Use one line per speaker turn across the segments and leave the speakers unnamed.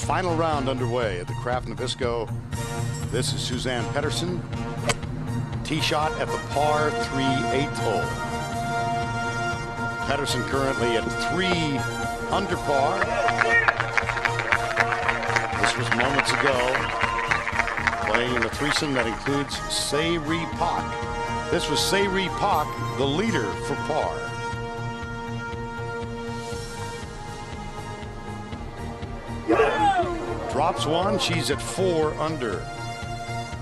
final round underway at the Kraft Nabisco. This is Suzann Pettersen. Tee shot at the par 3 8th hole. Pettersen currently at 3 under par. This was moments ago, playing in a threesome that includes Se-Ri Pak. This was Se-Ri Pak, the leader for par. Drops one. She's at 4 under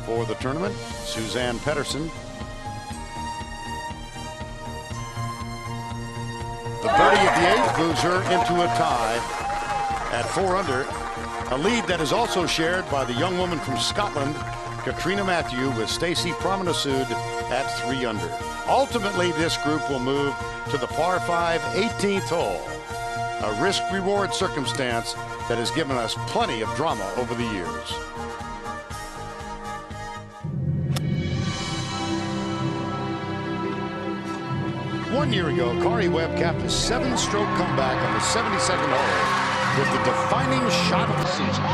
for the tournament. Suzann Pettersen. The birdie of the 8th moves her into a tie at 4 under. A lead that is also shared by the young woman from Scotland, Katrina Matthew, with Stacey Promenasud at 3 under. Ultimately, this group will move to the par 5 18th hole. A risk-reward circumstance that has given us plenty of drama over the years. One year ago, Corey Webb capped a 7-stroke comeback on the 72nd hole with the defining shot of the season.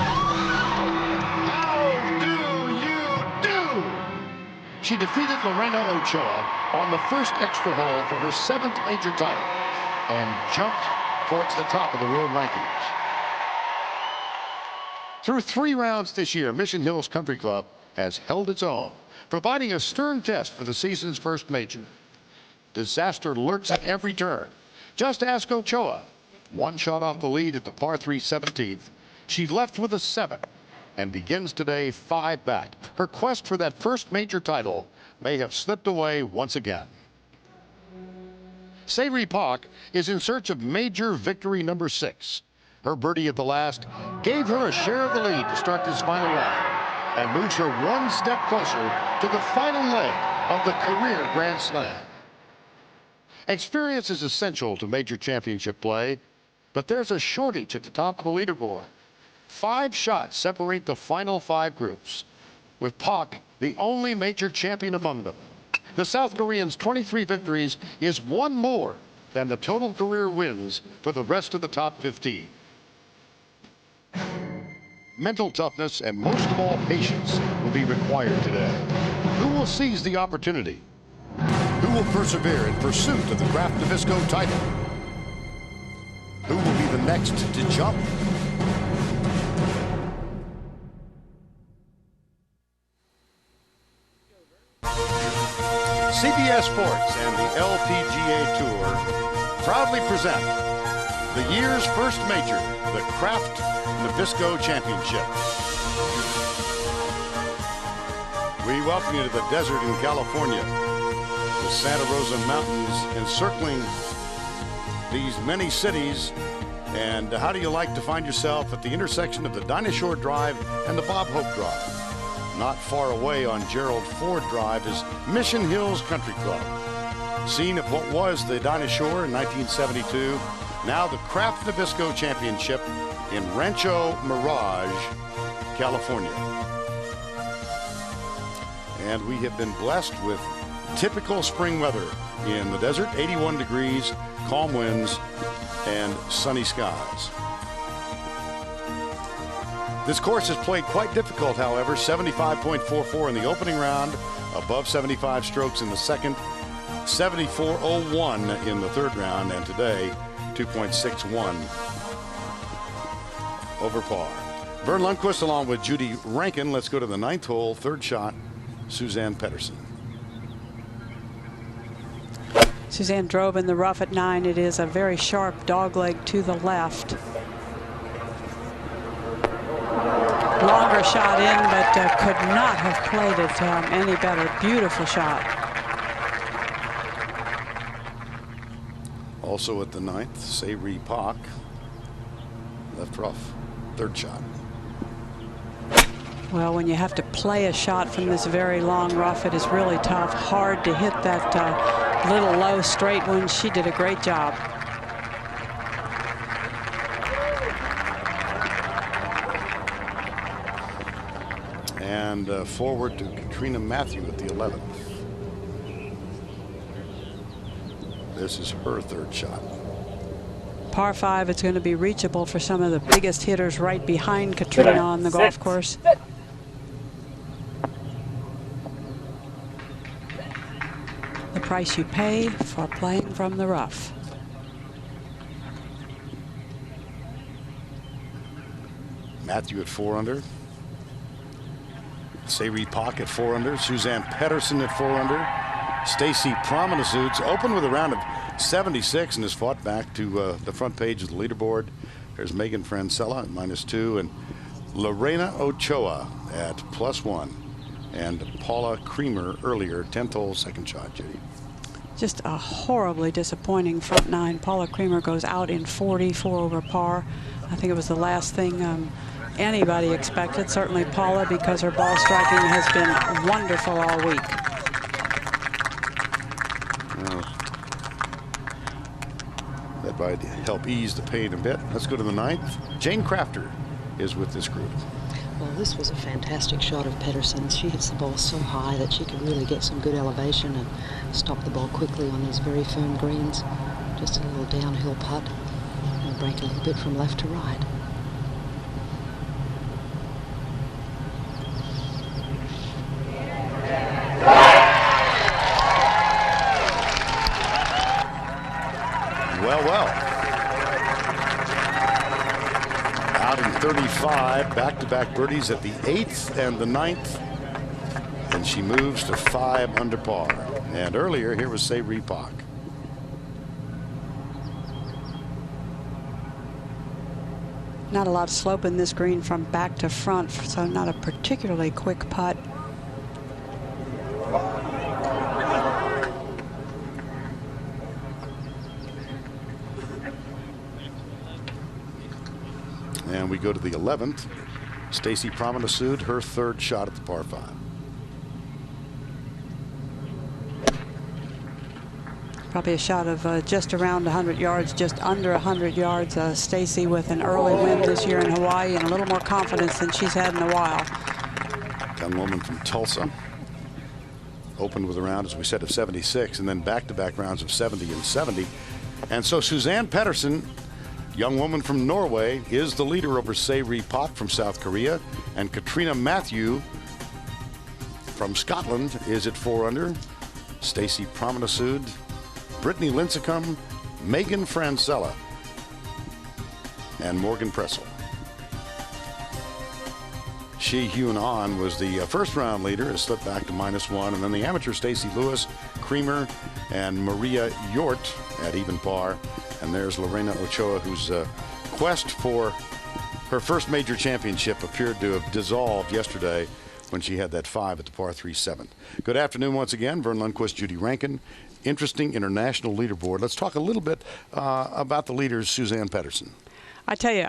How do you do? She defeated Lorena Ochoa on the first extra hole for her 7th major title and jumped towards the top of the world rankings. Through 3 rounds this year, Mission Hills Country Club has held its own, providing a stern test for the season's first major. Disaster lurks at every turn. Just ask Ochoa. 1 shot off the lead at the par 3 17th. She left with a 7 and begins today 5 back. Her quest for that first major title may have slipped away once again. Se-Ri Pak is in search of major victory number 6. Her birdie at the last gave her a share of the lead to start this final round and moves her 1 step closer to the final leg of the career Grand Slam. Experience is essential to major championship play, but there's a shortage at the top of the leaderboard. 5 shots separate the final 5 groups, with Pak the only major champion among them. The South Korean's 23 victories is 1 more than the total career wins for the rest of the top 15. Mental toughness and most of all patience will be required today. Who will seize the opportunity? Who will persevere in pursuit of the Kraft Nabisco title? Who will be the next to jump? CBS Sports and the LPGA Tour proudly present the year's first major, the Kraft Nabisco Championship. We welcome you to the desert in California, the Santa Rosa Mountains encircling these many cities. And how do you like to find yourself at the intersection of the Dinah Shore Drive and the Bob Hope Drive? Not far away on Gerald Ford Drive is Mission Hills Country Club. Scene of what was the Dinah Shore in 1972, now the Kraft Nabisco Championship in Rancho Mirage, California. And we have been blessed with typical spring weather in the desert, 81 degrees, calm winds, and sunny skies. This course is played quite difficult, however. 75.44 in the opening round, above 75 strokes in the second, 74.01 in the third round, and today 2.61 over par. Vern Lundquist along with Judy Rankin. Let's go to the 9th hole, 3rd shot, Suzann Pettersen.
Suzann drove in the rough at 9. It is a very sharp dogleg to the left. Longer shot in, but could not have played it any better. Beautiful shot.
Also at the 9th, Se-Ri Pak, left rough, 3rd shot.
Well, when you have to play a shot from this very long rough, it is really tough. Hard to hit that little low straight one. She did a great job.
And forward to Katrina Matthew at the 11th. This is her 3rd shot.
par 5, it's going to be reachable for some of the biggest hitters right behind Katrina on the golf course. The price you pay for playing from the rough.
Matthew at 4 under. Sayri Pak at 4 under. Suzann Pettersen at 4 under. Stacy Promenasudes opened with a round of 76 and has fought back to the front page of the leaderboard. There's Megan Francella at -2 and Lorena Ochoa at +1. And Paula Creamer earlier, 10th hole, second shot, Judy.
Just a horribly disappointing front nine. Paula Creamer goes out in 44 over par. I think it was the last thing anybody expected. Certainly Paula, because her ball striking has been wonderful all week.
That might help ease the pain a bit. Let's go to the 9th. Jane Crafter is with this group.
Well, this was a fantastic shot of Pettersen's. She hits the ball so high that she could really get some good elevation and stop the ball quickly on these very firm greens. Just a little downhill putt and break a little bit from left to right.
Well. Out in 35, back-to-back birdies at the 8th and the 9th. And she moves to 5 under par. And earlier, here was Sayri Pak.
Not a lot of slope in this green from back to front, so not a particularly quick putt.
And we go to the 11th. Stacy Promenasude, her 3rd shot at the par 5.
Probably a shot of just around 100 yards, just under 100 yards. Stacy with an early win this year in Hawaii and a little more confidence than she's had in a while.
Young woman from Tulsa. Opened with a round, as we said, of 76, and then back-to-back rounds of 70 and 70. And so Suzann Pettersen, young woman from Norway, is the leader over Sayri Pak from South Korea. And Katrina Matthew from Scotland is at 4 under. Stacy Promenasude, Brittany Lincecum, Megan Francella, and Morgan Pressel. Shi Hyun Ahn was the first round leader, has slipped back to -1. And then the amateur Stacey Lewis, Creamer, and Maria Yort at even par. And there's Lorena Ochoa, whose quest for her first major championship appeared to have dissolved yesterday when she had that 5 at the par 3 7th. Good afternoon once again. Vern Lundquist, Judy Rankin. Interesting international leaderboard. Let's talk a little bit about the leaders, Suzann Pettersen.
I tell you,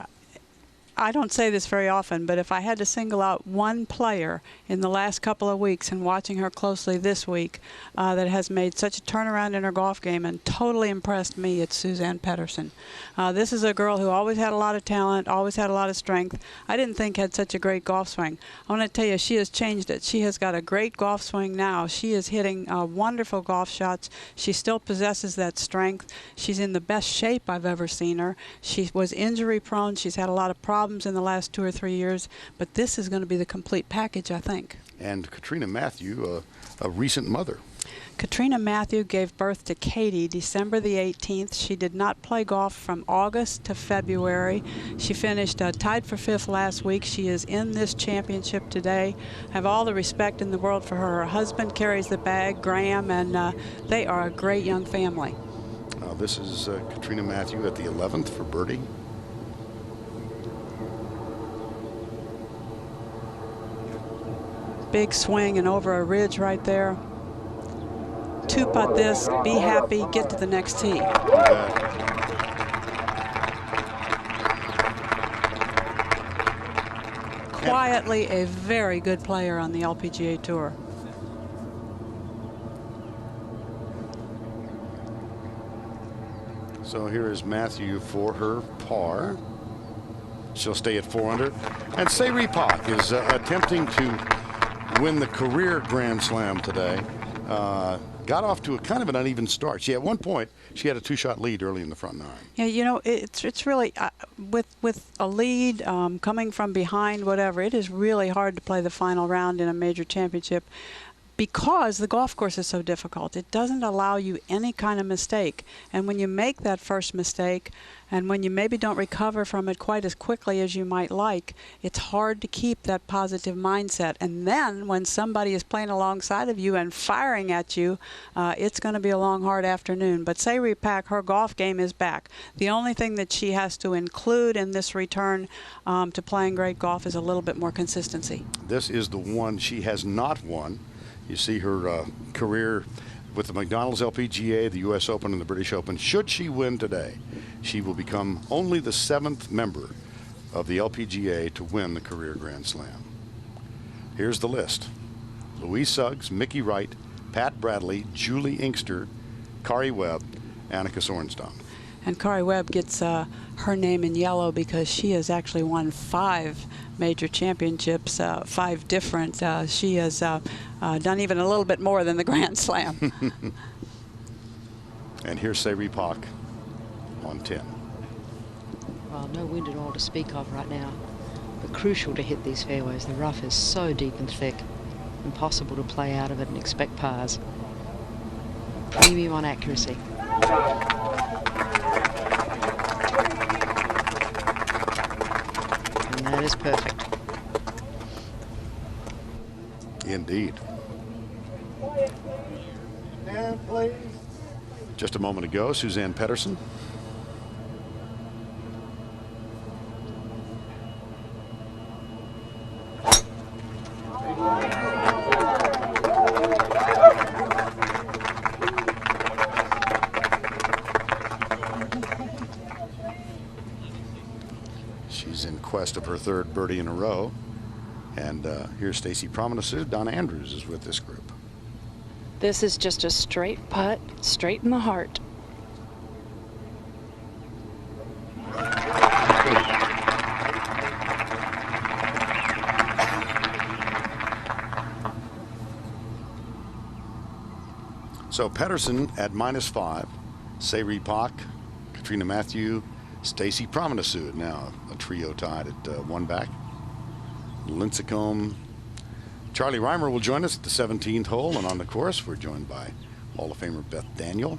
I don't say this very often, but if I had to single out one player in the last couple of weeks and watching her closely this week that has made such a turnaround in her golf game and totally impressed me, it's Suzann Pettersen. This is a girl who always had a lot of talent, always had a lot of strength. I didn't think had such a great golf swing. I want to tell you, she has changed it. She has got a great golf swing now. She is hitting wonderful golf shots. She still possesses that strength. She's in the best shape I've ever seen her. She was injury prone. She's had a lot of problems in the last 2 or 3 years, but this is going to be the complete package, I think.
And Katrina Matthew, a recent mother.
Katrina Matthew gave birth to Katie December the 18th. She did not play golf from August to February. She finished tied for 5th last week. She is in this championship today. I have all the respect in the world for her. Her husband carries the bag, Graham, and they are a great young family.
This is Katrina Matthew at the 11th for birdie.
Big swing and over a ridge right there. 2-putt this, be happy, get to the next tee. Quietly a very good player on the LPGA Tour.
So here is Matthew for her par. She'll stay at 4 under. And Sayri Pak is attempting to win the career Grand Slam today. got off to a kind of an uneven start. At one point, she had a 2-shot lead early in the front 9.
Yeah, you know, it's really, with a lead, coming from behind, whatever, it is really hard to play the final round in a major championship, because the golf course is so difficult. It doesn't allow you any kind of mistake. And when you make that first mistake, and when you maybe don't recover from it quite as quickly as you might like, it's hard to keep that positive mindset. And then when somebody is playing alongside of you and firing at you, it's going to be a long, hard afternoon. But Sayri Pak, her golf game is back. The only thing that she has to include in this return to playing great golf is a little bit more consistency.
This is the one she has not won. You see her career with the McDonald's LPGA, the U.S. Open, and the British Open. Should she win today, she will become only the 7th member of the LPGA to win the career Grand Slam. Here's the list: Louise Suggs, Mickey Wright, Pat Bradley, Julie Inkster, Kari Webb, Annika Sorenstam.
And Kari Webb gets her name in yellow because she has actually won 5 major championships, 5 different. She has done even a little bit more than the Grand Slam.
And here's Sayri Pak on 10.
Well, no wind at all to speak of right now, but crucial to hit these fairways. The rough is so deep and thick, impossible to play out of it and expect pars. Premium on accuracy. And that is perfect.
Indeed. Just a moment ago, Suzann Pettersen. She's in quest of her 3rd birdie in a row. And here's Stacy Promenade. Donna Andrews is with this group.
This is just a straight putt, straight in the heart.
So Pettersen at -5, Sayri Pak, Katrina Matthew, Stacy Promenade. Now a trio tied at 1 back. Lincecum. Charlie Reimer will join us at the 17th hole, and on the course we're joined by Hall of Famer Beth Daniel,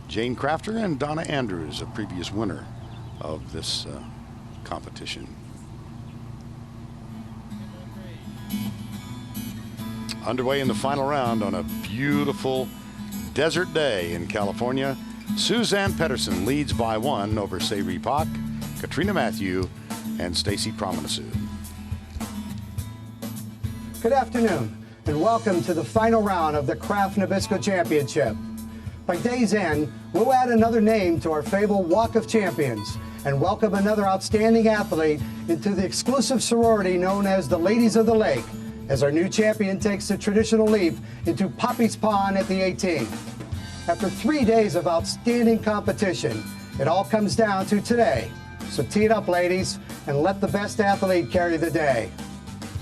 Jane Crafter, and Donna Andrews, a previous winner of this competition. Underway in the final round on a beautiful desert day in California. Suzann Pettersen leads by 1 over Sayri Pak, Katrina Matthew, and Stacy Promenade.
Good afternoon, and welcome to the final round of the Kraft Nabisco Championship. By day's end, we'll add another name to our fabled Walk of Champions and welcome another outstanding athlete into the exclusive sorority known as the Ladies of the Lake, as our new champion takes the traditional leap into Poppy's Pond at the 18th. After 3 days of outstanding competition, it all comes down to today. So tee it up, ladies, and let the best athlete carry the day.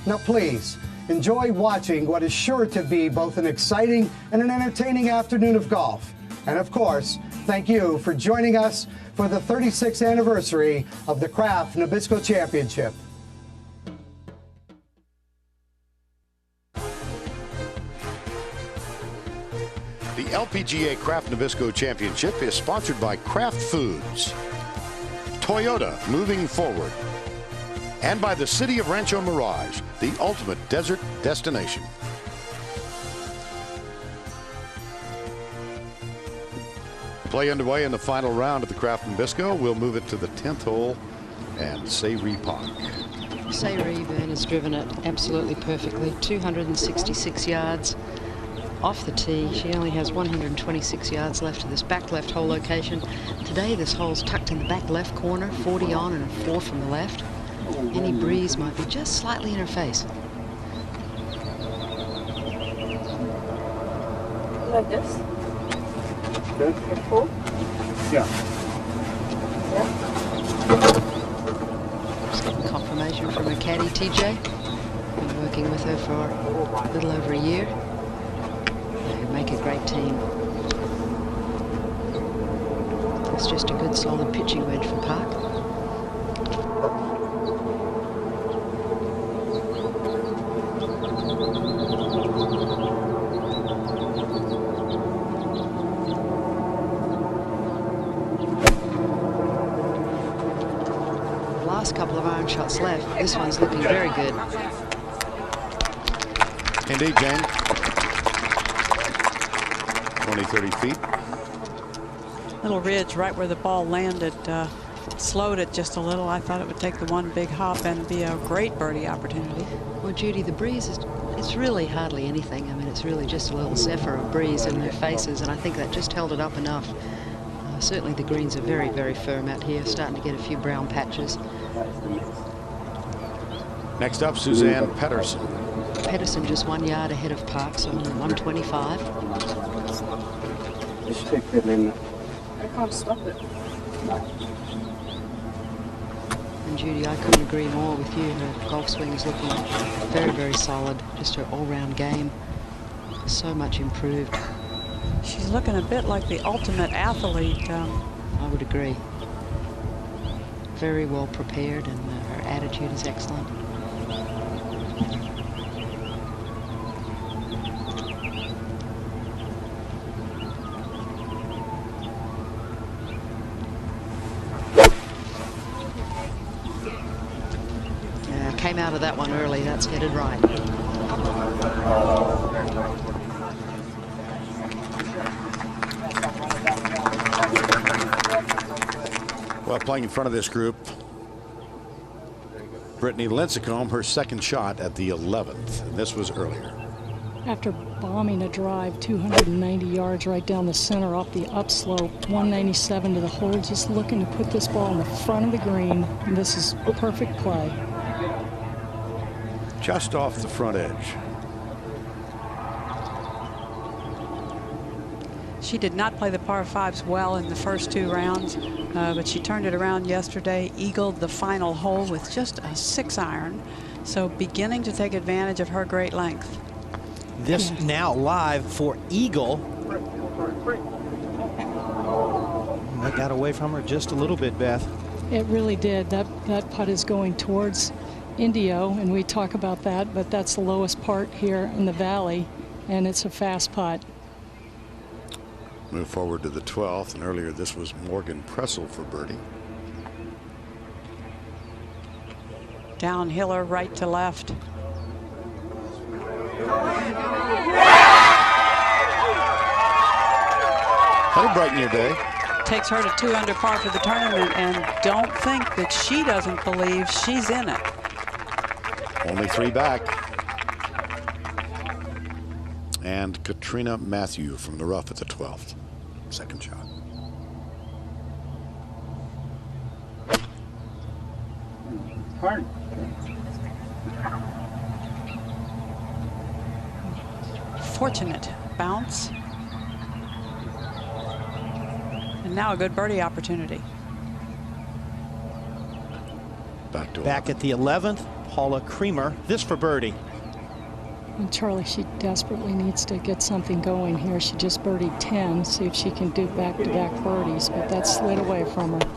Now please, enjoy watching what is sure to be both an exciting and an entertaining afternoon of golf. And of course, thank you for joining us for the 36th anniversary of the Kraft Nabisco Championship.
The LPGA Kraft Nabisco Championship is sponsored by Kraft Foods, Toyota moving forward, and by the City of Rancho Mirage, the ultimate desert destination. Play underway in the final round of the Kraft Nabisco. We'll move it to the 10th hole and Sayri Pak.
Sayri Byrne has driven it absolutely perfectly, 266 yards off the tee. She only has 126 yards left to this back left hole location. Today this hole's tucked in the back left corner, 40 on and a 4 from the left. Any breeze might be just slightly in her face.
Like this?
Good.
Cool.
Yeah.
Just getting confirmation from her caddy, TJ. Been working with her for a little over a year. They make a great great team. It's just a good solid pitching wedge for Park. Last couple of iron shots left. This one's looking very good.
Indeed, Jane. 20, 30 feet.
Little ridge right where the ball landed slowed it just a little. I thought it would take the one big hop and be a great birdie opportunity.
Well, Judy, the breeze is, it's really hardly anything. I mean, it's really just a little zephyr of breeze in their faces, and I think that just held it up enough. Certainly the greens are very, very firm out here, starting to get a few brown patches.
Next up, Suzanne Pedersen.
Pedersen just 1 yard ahead of Park, so 125.
I can't stop it.
And Judy, I couldn't agree more with you. Her golf swing is looking very, very solid. Just her all-round game, so much improved.
She's looking a bit like the ultimate athlete.
I would agree. Very well prepared, and her attitude is excellent. Came out of that one early. That's headed right.
Well, playing in front of this group, Brittany Lincecum, her second shot at the 11th, and this was earlier.
After bombing a drive 290 yards right down the center off the upslope, 197 to the hole, just looking to put this ball in the front of the green, and this is a perfect play.
Just off the front edge.
She did not play the par fives well in the first 2 rounds, but she turned it around yesterday, eagled the final hole with just a 6-iron, so beginning to take advantage of her great length.
This now live for eagle. That got away from her just a little bit, Beth.
It really did. That putt is going towards Indio, and we talk about that, but that's the lowest part here in the valley, and it's a fast putt.
Move forward to the 12th, and earlier this was Morgan Pressel for birdie.
Downhiller right to left.
That'll brighten your day.
Takes her to 2 under par for the tournament, and don't think that she doesn't believe she's in it.
Only 3 back. And Katrina Matthew from the rough at the 12th. Second shot.
Hard.
Fortunate bounce. And now a good birdie opportunity.
Back at the 11th, Paula Creamer. This for birdie.
And Charlie, she desperately needs to get something going here. She just birdied 10, see if she can do back-to-back birdies, but that slid away from her.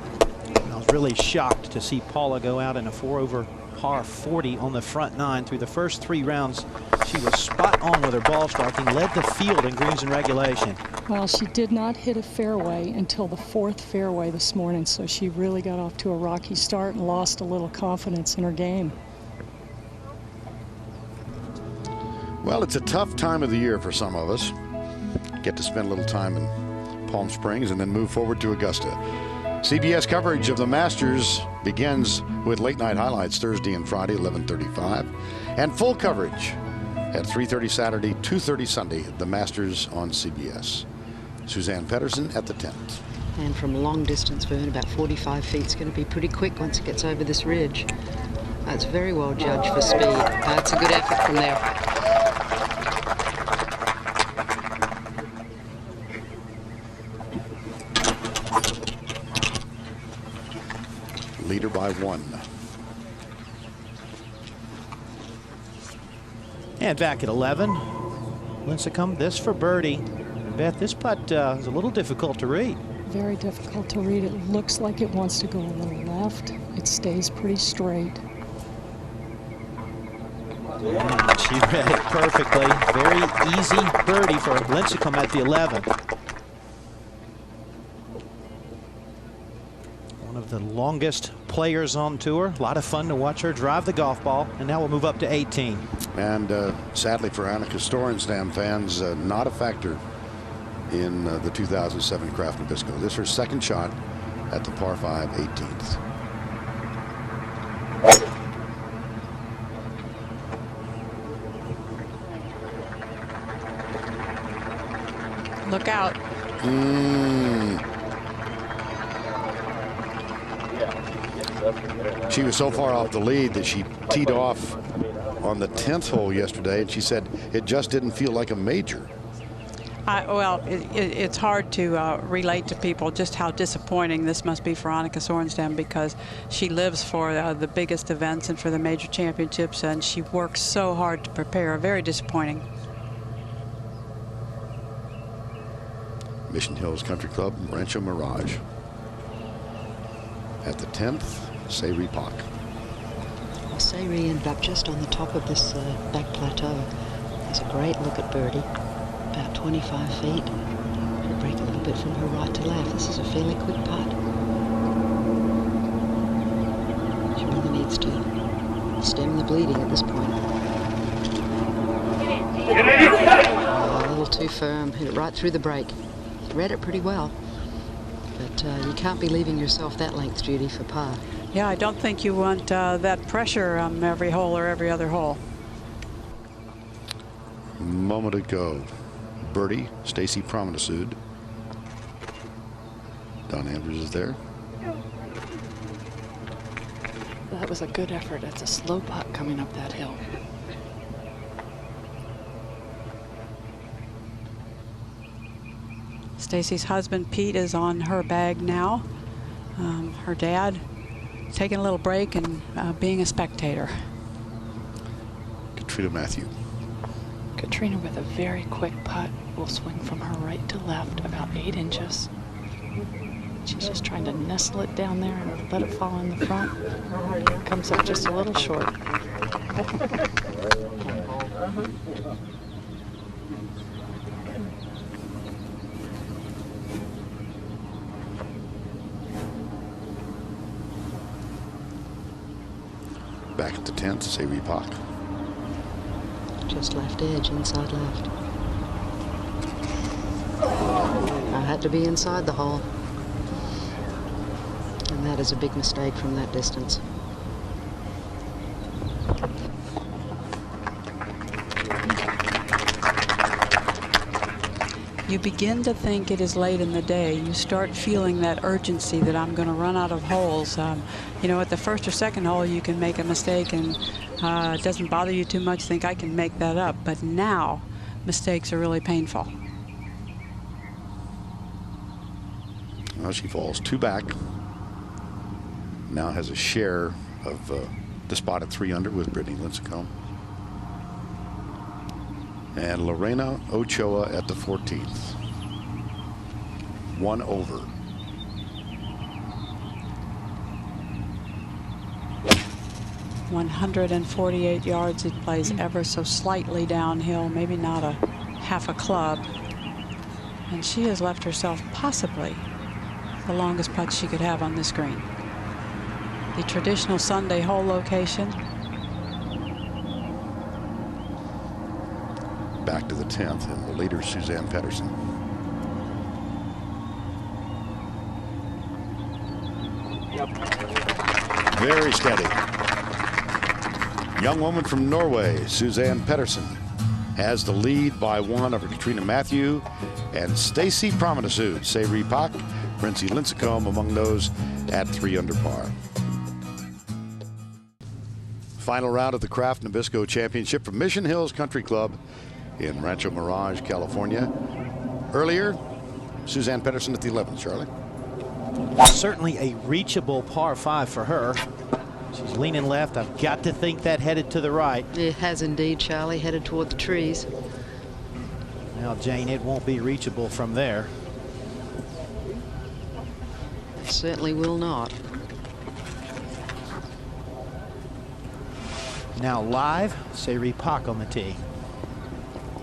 I was really shocked to see Paula go out in a 4-over par 40 on the front 9. Through the first 3 rounds, she was spot on with her ball striking, led the field in greens and regulation.
Well, she did not hit a fairway until the 4th fairway this morning, so she really got off to a rocky start and lost a little confidence in her game.
Well, it's a tough time of the year for some of us. Get to spend a little time in Palm Springs and then move forward to Augusta. CBS coverage of the Masters begins with late night highlights Thursday and Friday, 11:35, and full coverage at 3:30 Saturday, 2:30 Sunday. The Masters on CBS. Suzanne Pedersen at the 10th.
And from long distance, Vern, about 45 feet, it's going to be pretty quick once it gets over this ridge. That's very well judged for speed. That's a good effort from there.
Leader by 1.
And back at 11, Lincecum, this for birdie. Beth, this putt is a little difficult to read.
Very difficult to read. It looks like it wants to go a little left. It stays pretty straight.
She read it perfectly. Very easy birdie for Lincecum at the 11th. One of the longest players on tour. A lot of fun to watch her drive the golf ball. And now we'll move up to 18.
And sadly for Annika Sorenstam fans, not a factor in the 2007 Kraft Nabisco. This is her second shot at the par 5 18th.
Look out.
She was so far off the lead that she teed off on the 10th hole yesterday, and she said it just didn't feel like a major.
Well, it's hard to relate to people just how disappointing this must be for Annika Sorenstam, because she lives for the biggest events and for the major championships, and she works so hard to prepare. Very disappointing.
Mission Hills Country Club, Rancho Mirage. At the 10th, Sayri Pak.
Well, Sayri ended up just on the top of this back plateau. There's a great look at birdie. About 25 feet. She'll break a little bit from her right to left. This is a fairly quick putt. She really needs to stem the bleeding at this point. Oh, a little too firm. Hit it right through the break. Read it pretty well. But you can't be leaving yourself that length, Judy, for par.
Yeah, I don't think you want that pressure every hole or every other hole.
Moment ago, birdie, Stacy Promenade. Don Andrews is there.
That was a good effort. It's a slow putt coming up that hill.
Stacy's husband, Pete, is on her bag now. Her dad taking a little break and being a spectator.
Katrina Matthew.
Katrina with a very quick putt will swing from her right to left about 8 inches. She's just trying to nestle it down there and let it fall in the front. Comes up just a little short.
Back at the 10th, Sayri Pak.
Just left edge, inside left. I had to be inside the hole. And that is a big mistake from that distance.
You begin to think it is late in the day. You start feeling that urgency that I'm going to run out of holes. You know, at the first or second hole, you can make a mistake and it doesn't bother you too much. Think I can make that up. But now, mistakes are really painful.
Well, she falls 2 back. Now has a share of the spot at 3 under with Brittany Lincecum. And Lorena Ochoa at the 14th. 1 over.
.148 yards. It plays ever so slightly downhill, maybe not a half a club. And she has left herself possibly the longest putt she could have on this green. The traditional Sunday hole location.
Back to the 10th, and the leader, Suzanne Pettersen. Very steady. Young woman from Norway, Suzanne Pettersen, has the lead by 1 over Katrina Matthew and Stacy Promenade. Sayri Pak, Princey Lincecum among those at 3 under par. Final round of the Kraft Nabisco Championship from Mission Hills Country Club in Rancho Mirage, California. Earlier, Suzanne Pettersen at the 11th, Charlie.
Certainly a reachable par 5 for her. She's leaning left. I've got to think that headed to the right.
It has indeed, Charlie, headed toward the trees.
Now, Jane, it won't be reachable from there.
It certainly will not.
Now live, Sayri Pak on the tee.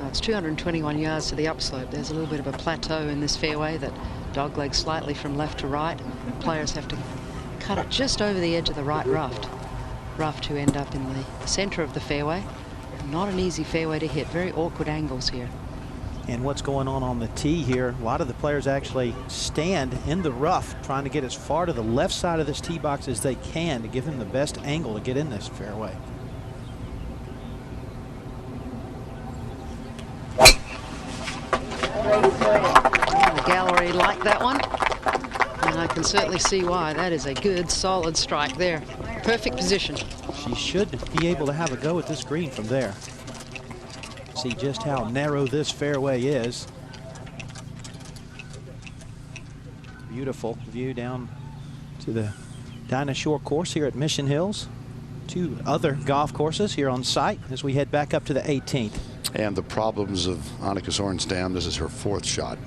It's 221 yards to the upslope. There's a little bit of a plateau in this fairway that doglegs slightly from left to right. Players have to cut it just over the edge of the right rough to end up in the center of the fairway. Not an easy fairway to hit. Very awkward angles here.
And what's going on the tee here, a lot of the players actually stand in the rough trying to get as far to the left side of this tee box as they can to give them the best angle to get in this fairway.
The gallery liked that one, and I can certainly see why. That is a good, solid strike there. Perfect position.
She should be able to have a go at this green from there. See just how narrow this fairway is. Beautiful view down to the Dinah Shore course here at Mission Hills. 2 other golf courses here on site as we head back up to the 18th.
And the problems of Annika Sorenstam. This is her 4th shot.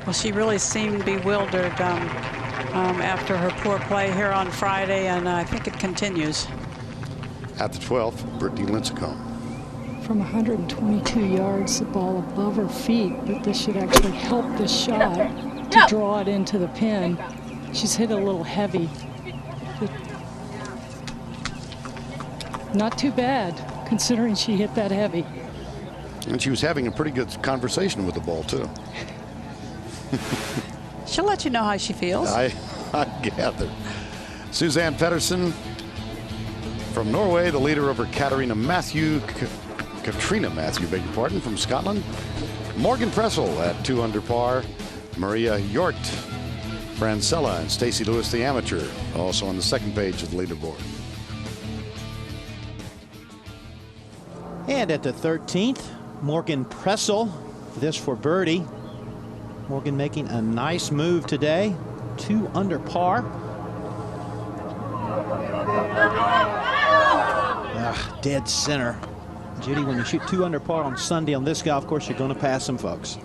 Well, she really seemed bewildered after her poor play here on Friday, and I think it continues.
At the 12th, Brittany Lincecum.
From 122 yards, the ball above her feet, but this should actually help this shot to draw it into the pin. She's hit a little heavy. But not too bad, considering she hit that heavy.
And she was having a pretty good conversation with the ball, too.
She'll let you know how she feels.
I gather. Suzann Pettersen from Norway, the leader over Katrina Matthew, beg your pardon, from Scotland. Morgan Pressel at 2 under par. Maria Hjort, Francella, and Stacey Lewis, the amateur, also on the second page of the leaderboard.
And at the 13th, Morgan Pressel, this for birdie. Morgan making a nice move today, 2 under par. Dead center. Judy, when you shoot 2 under par on Sunday on this golf course, you're going to pass some folks.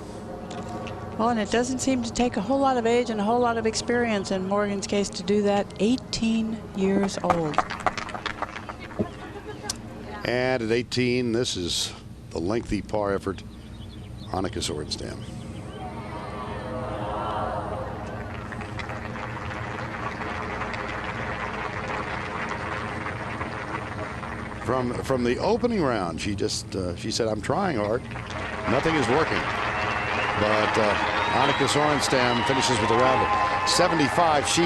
Well, and it doesn't seem to take a whole lot of age and a whole lot of experience in Morgan's case to do that. 18 years old.
And at 18, this is the lengthy par effort, Annika Sorenstam. From the opening round, she said, "I'm trying hard. Nothing is working." But Annika Sorenstam finishes with a round of 75. She,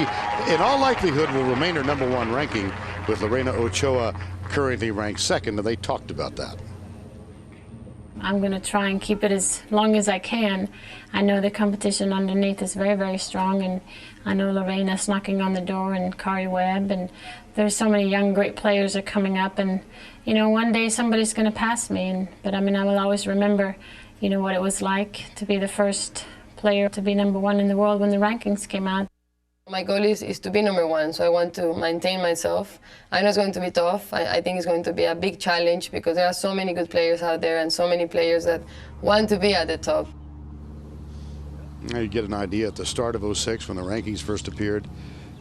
in all likelihood, will remain her #1 ranking, with Lorena Ochoa currently ranked 2nd, and they talked about that.
I'm going to try and keep it as long as I can. I know the competition underneath is very, very strong, and I know Lorena's knocking on the door, and Kari Webb, and there's so many young, great players are coming up, and, you know, one day somebody's going to pass me, but I mean, I will always remember, you know, what it was like to be the first player to be #1 in the world when the rankings came out.
My goal is to be #1, so I want to maintain myself. I know it's going to be tough. I think it's going to be a big challenge because there are so many good players out there and so many players that want to be at the top.
You get an idea at the start of '06 when the rankings first appeared.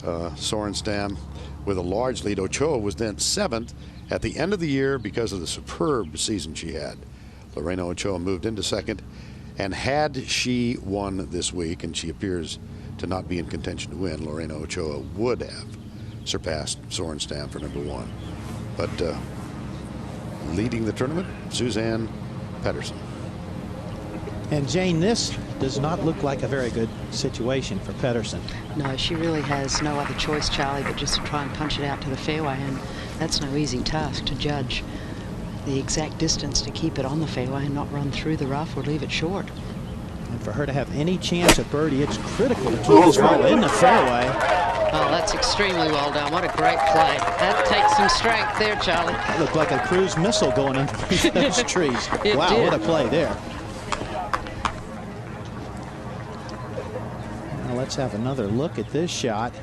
Sorenstam with a large lead. Ochoa was then 7th at the end of the year because of the superb season she had. Lorena Ochoa moved into 2nd, and had she won this week, and she appears to not be in contention to win, Lorena Ochoa would have surpassed Sorenstam for #1. But leading the tournament, Suzann Pettersen.
And Jane, this does not look like a very good situation for Pettersen.
No, she really has no other choice, Charlie, but just to try and punch it out to the fairway, and that's no easy task to judge the exact distance to keep it on the fairway and not run through the rough or leave it short.
And for her to have any chance at birdie, it's critical to keep this ball in the fairway.
Oh, that's extremely well done. What a great play. That takes some strength there, Charlie.
That looked like a cruise missile going underneath those trees. Wow,
did.
what a play there. Now let's have another look at this shot.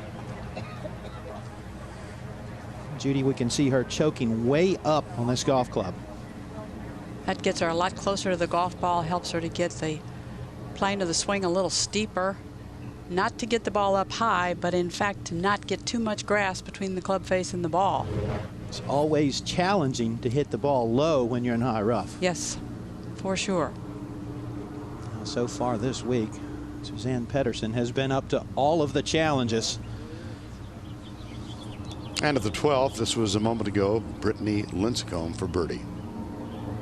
Judy, we can see her choking way up on this golf club.
That gets her a lot closer to the golf ball, helps her to get the plane of the swing a little steeper. Not to get the ball up high, but in fact to not get too much grass between the club face and the ball.
It's always challenging to hit the ball low when you're in high rough.
Yes, for sure.
So far this week, Suzann Pettersen has been up to all of the challenges.
And at the 12th, this was a moment ago, Brittany Lincecum for birdie.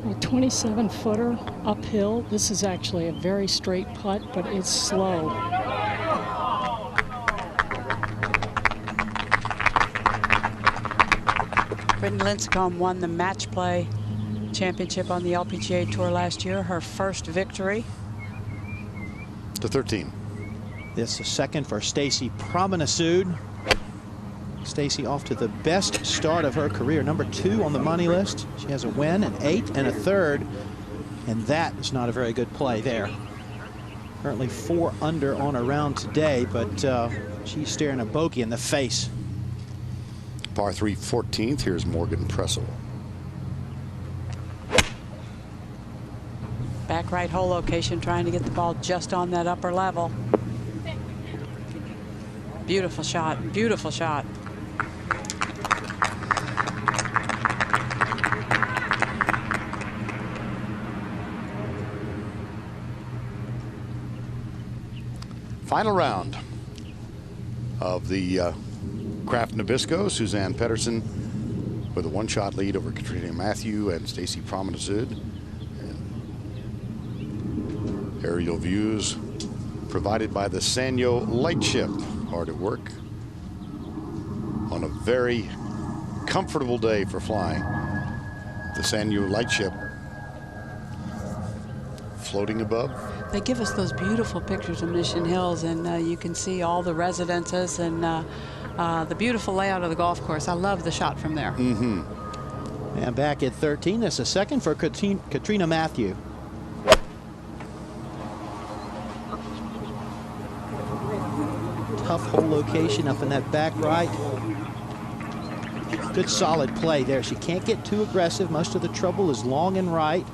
A 27-footer uphill. This is actually a very straight putt, but it's slow.
Brittany Lincecum won the match play championship on the LPGA Tour last year, her first victory.
To 13.
This is second for Stacy Promenade. Stacy off to the best start of her career, number 2 on the money list. She has a win, an 8, and a 3rd, and that is not a very good play there. Currently 4 under on her round today, but she's staring a bogey in the face.
Par 3, 14th. Here's Morgan Pressel.
Back right hole location, trying to get the ball just on that upper level. Beautiful shot, beautiful shot.
Final round of the Kraft Nabisco. Suzann Pettersen with a 1-shot lead over Katrina Matthew and Stacy Promenade. Aerial views provided by the Sanyo Lightship, hard at work on a very comfortable day for flying. The Sanyo Lightship floating above.
They give us those beautiful pictures of Mission Hills, and you can see all the residences and the beautiful layout of the golf course. I love the shot from there.
And back at 13, that's a second for Katrina Matthew. Tough hole location up in that back right. Good solid play there. She can't get too aggressive. Most of the trouble is long and right.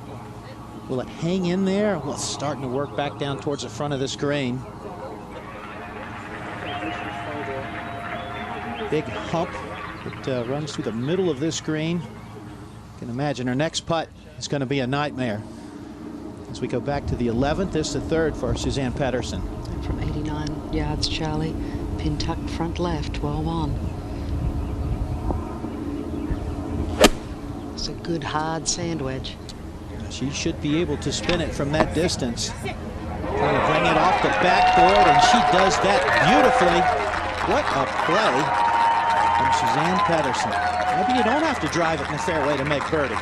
Will it hang in there? Well, it's starting to work back down towards the front of the screen. Big hump that runs through the middle of this green. You can imagine her next putt is going to be a nightmare. As we go back to the 11th, this is the 3rd for Suzann Pettersen.
From 89 yards, Charlie. Pin tucked front left, 12 on. It's a good hard sand wedge.
She should be able to spin it from that distance. Trying to bring it off the backboard, and she does that beautifully. What a play from Suzann Pettersen. Maybe you don't have to drive it in the fairway to make birdie.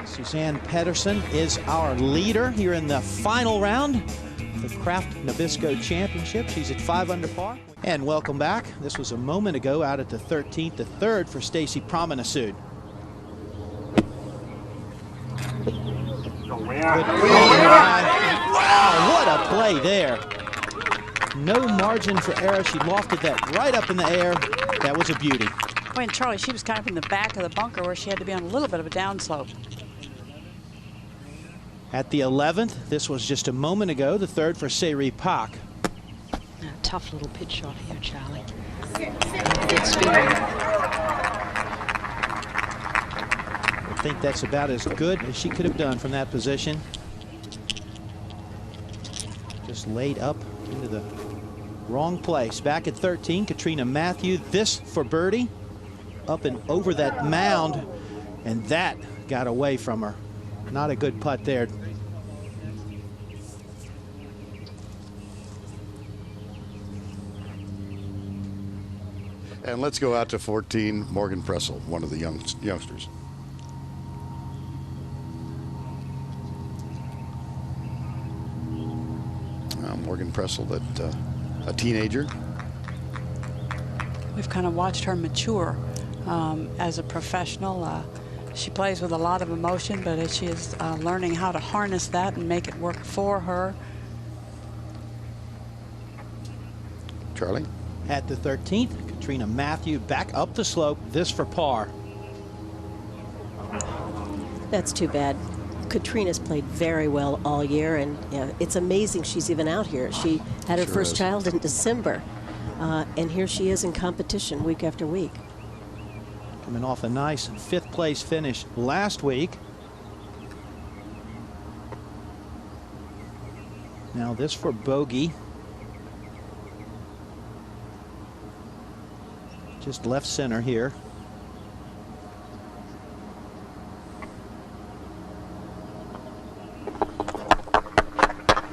Suzann Pettersen is our leader here in the final round of the Kraft Nabisco Championship. She's at 5 under par. And welcome back. This was a moment ago out at the 13th, the 3rd for Stacy Promenade. Wow, what a play there. No margin for error. She lofted that right up in the air. That was a beauty.
Boy, and Charlie, she was kind of in the back of the bunker where she had to be on a little bit of a downslope.
At the 11th, this was just a moment ago, the 3rd for Seri Pak.
Tough little pitch shot here, Charlie. Good spin.
I think that's about as good as she could have done from that position. Just laid up into the wrong place. Back at 13, Katrina Matthew. This for birdie. Up and over that mound, and that got away from her. Not a good putt there.
And let's go out to 14, Morgan Pressel, one of the youngsters. Morgan Pressel, that a teenager.
We've kind of watched her mature as a professional. She plays with a lot of emotion, but as she is learning how to harness that and make it work for her.
Charlie?
At the 13th, Katrina Matthew back up the slope, this for par.
That's too bad. Katrina's played very well all year, and it's amazing she's even out here. She had her first child in December, and here she is in competition week after week.
Coming off a nice 5th place finish last week. Now this for bogey. Just left center here.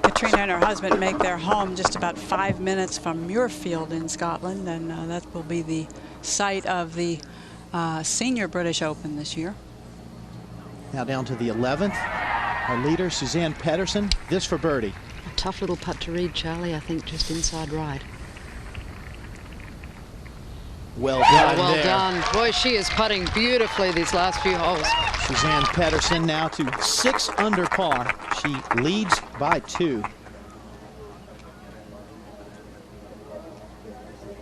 Katrina and her husband make their home just about 5 minutes from Muirfield in Scotland, and that will be the site of the Senior British Open this year.
Now down to the 11th. Our leader, Suzanne Pedersen, this for birdie.
A tough little putt to read, Charlie. I think just inside right.
Well done.
Well
there.
done. Boy, she is putting beautifully these last few holes.
Suzanne Pedersen now to 6 under par. She leads by 2.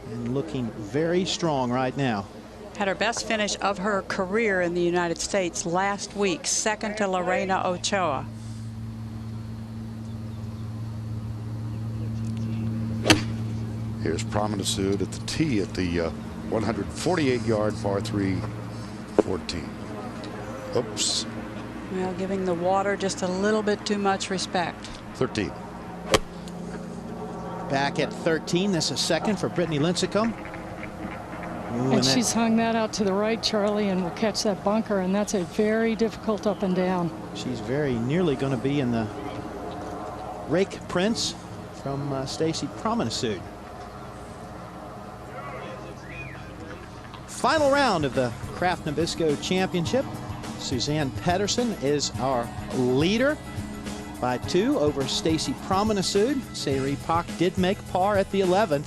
And looking very strong right now.
Had her best finish of her career in the United States last week, second to Lorena Ochoa.
Here's Promenade at the tee at the 148-yard par 3 14. Oops.
Well, giving the water just a little bit too much respect.
13.
Back at 13, this is second for Brittany Lincecum.
And she's hung that out to the right, Charlie, and will catch that bunker, and that's a very difficult up and down.
She's very nearly going to be in the rake prints from Stacy Promenade. Final round of the Kraft Nabisco Championship. Suzanne Pedersen is our leader by 2 over Stacy Promenade. Sayri Pak did make par at the 11th.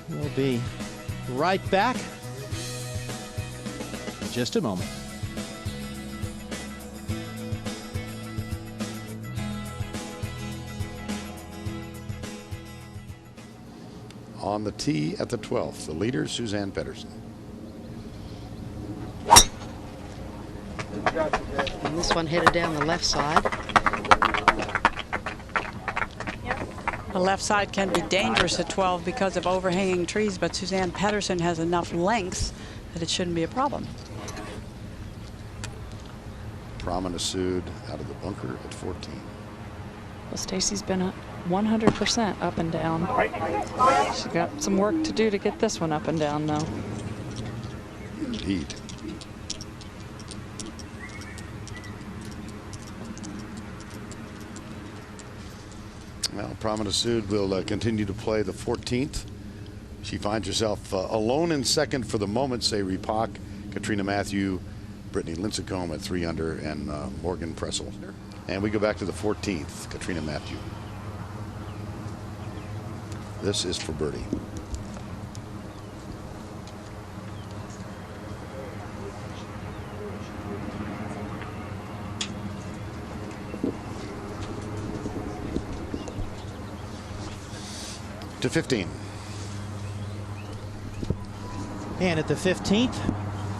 We'll be right back in just a moment.
On the tee at the 12th, the leader, Suzanne Pedersen.
And this one headed down the left side.
The left side can be dangerous at 12 because of overhanging trees, but Suzanne Pedersen has enough length that it shouldn't be a problem.
Promenade out of the bunker at 14.
Well, Stacy's been at 100% up and down. She's got some work to do to get this one up and down, though.
Indeed. Well, Promenade will continue to play the 14th. She finds herself alone in second for the moment. Sayri Pak, Katrina Matthew, Brittany Lincecum at 3 under, and Morgan Pressel. And we go back to the 14th, Katrina Matthew. This is for birdie. To 15.
And at the 15th,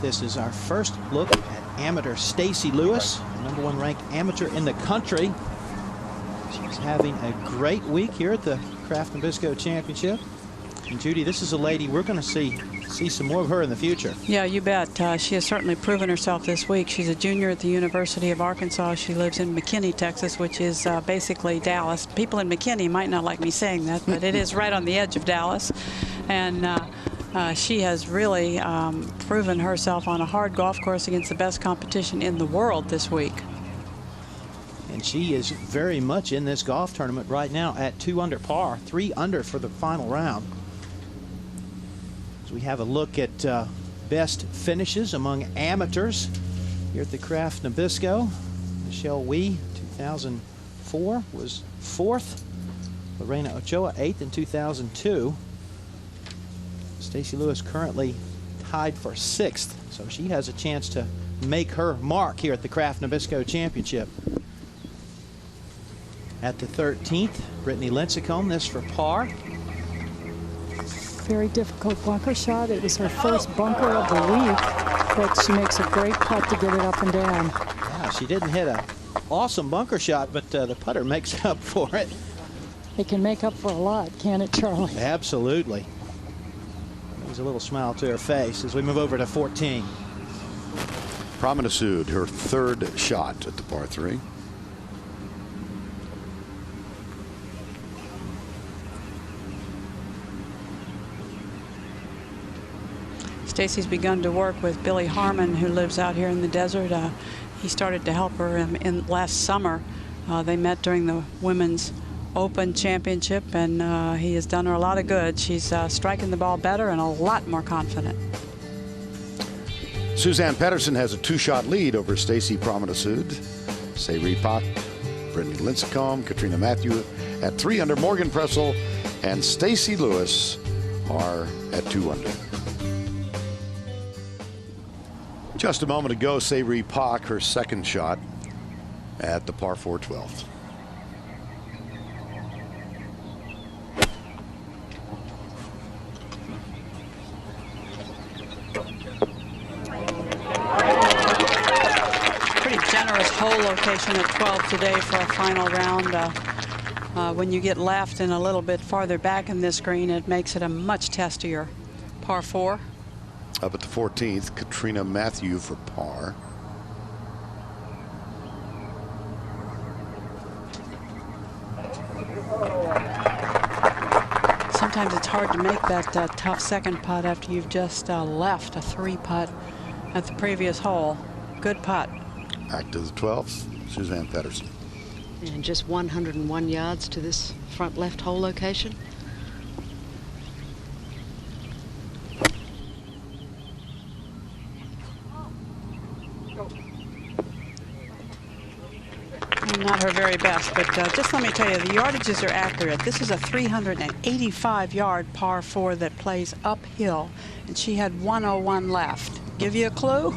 this is our first look at amateur Stacy Lewis, #1 ranked amateur in the country. She's having a great week here at the Kraft Nabisco Championship. And Judy, this is a lady we're going to see some more of her in the future.
Yeah, you bet. She has certainly proven herself this week. She's a junior at the University of Arkansas. She lives in McKinney, Texas, which is basically Dallas. People in McKinney might not like me saying that, but it is right on the edge of Dallas. And she has really proven herself on a hard golf course against the best competition in the world this week.
And she is very much in this golf tournament right now at 2 under par, 3 under for the final round. As we have a look at best finishes among amateurs here at the Kraft Nabisco. Michelle Wee, 2004, was 4th. Lorena Ochoa, 8th in 2002. Stacy Lewis currently tied for 6th, so she has a chance to make her mark here at the Kraft Nabisco Championship. At the 13th, Brittany Lincecum, this for par.
very difficult bunker shot. It was her first bunker of the week, but she makes a great putt to get it up and down.
Yeah, she didn't hit an awesome bunker shot, but the putter makes up for it.
It can make up for a lot, can't it, Charlie?
Absolutely. Brings a little smile to her face as we move over to 14.
Promenade, her third shot at the par 3.
Stacy's begun to work with Billy Harmon, who lives out here in the desert. He started to help her in last summer. They met during the Women's Open Championship, and he has done her a lot of good. She's striking the ball better and a lot more confident.
Suzann Pettersen has a 2-shot lead over Stacy Promenade, Sayri Pak, Brittany Lincecum, Katrina Matthew at 3 under. Morgan Pressel and Stacy Lewis are at 2 under. Just a moment ago, Sayri Pak, her second shot at the par 4 12th.
Pretty generous hole location at 12 today for a final round. When you get left and a little bit farther back in this green, it makes it a much testier par 4.
Up at the 14th, Katrina Matthew for par.
Sometimes it's hard to make that tough second putt after you've just left a 3 putt at the previous hole. Good putt.
Back to the 12th, Suzann Pettersen.
And just 101 yards to this front left hole location.
Not her very best, but just let me tell you, the yardages are accurate. This is a 385-yard par 4 that plays uphill, and she had 101 left. Give you a clue?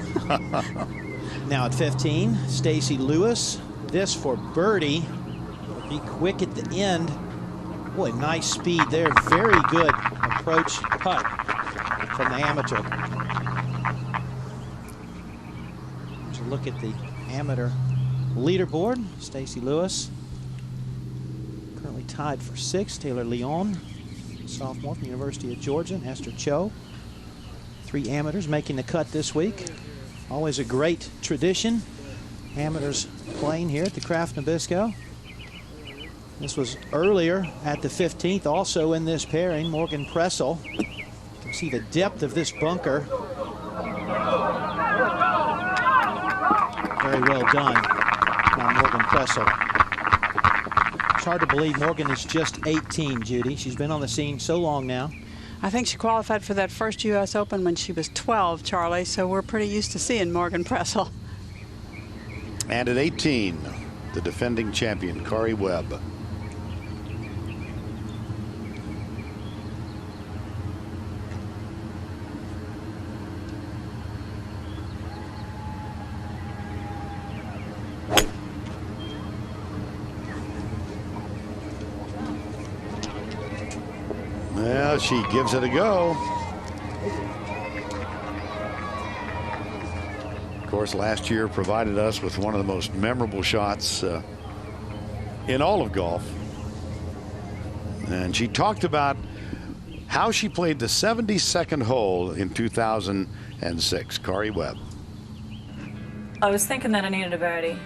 Now at 15, Stacy Lewis. This for birdie. Be quick at the end. Boy, nice speed there. Very good approach putt from the amateur. Here's a look at the amateur leaderboard. Stacy Lewis currently tied for 6th. Taylor Leon, sophomore from the University of Georgia, and Esther Cho. 3 amateurs making the cut this week. Always a great tradition. Amateurs playing here at the Kraft Nabisco. This was earlier at the 15th, also in this pairing, Morgan Pressel. You can see the depth of this bunker. Very well done by Morgan Pressel. It's hard to believe Morgan is just 18, Judy. She's been on the scene so long now.
I think she qualified for that first U.S. Open when she was 12, Charlie, so we're pretty used to seeing Morgan Pressel.
And at 18, the defending champion, Kari Webb. Well, she gives it a go. Of course, last year provided us with one of the most memorable shots in all of golf. And she talked about how she played the 72nd hole in 2006. Kari Webb.
I was thinking that I needed a birdie.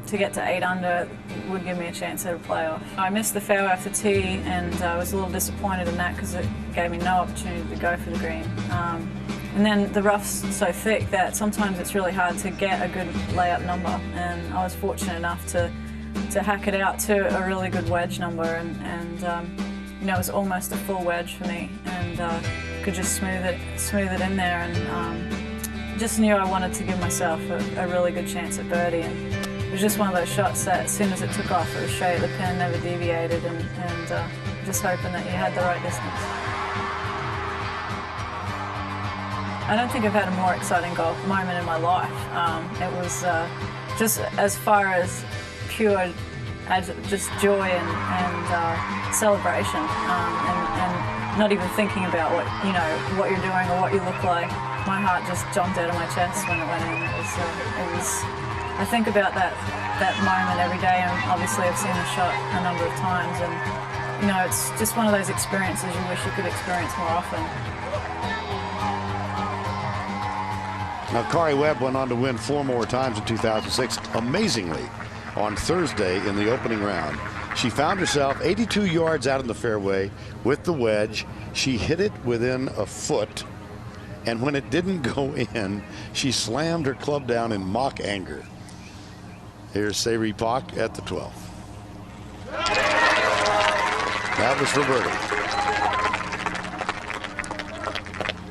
To get to 8 under would give me a chance at a playoff. I missed the fairway after tee, and I was a little disappointed in that because it gave me no opportunity to go for the green. And then the rough's so thick that sometimes it's really hard to get a good layup number, and I was fortunate enough to hack it out to a really good wedge number, and you know, it was almost a full wedge for me, and could just smooth it in there, and just knew I wanted to give myself a really good chance at birdie. And it was just one of those shots that as soon as it took off, it was straight. The pin never deviated, and just hoping that you had the right distance. I don't think I've had a more exciting golf moment in my life. It was just as far as pure, just joy and celebration, and not even thinking about what you're doing or what you look like. My heart just jumped out of my chest when it went in. It was. I think about that moment every day, and obviously I've seen the shot a number of times, and it's just one of those experiences you wish you could experience more often.
Now, Kari Webb went on to win 4 more times in 2006. Amazingly, on Thursday in the opening round, she found herself 82 yards out in the fairway with the wedge. She hit it within a foot, and when it didn't go in, she slammed her club down in mock anger. Here's Sayri Pak at the 12th. That was for birdie.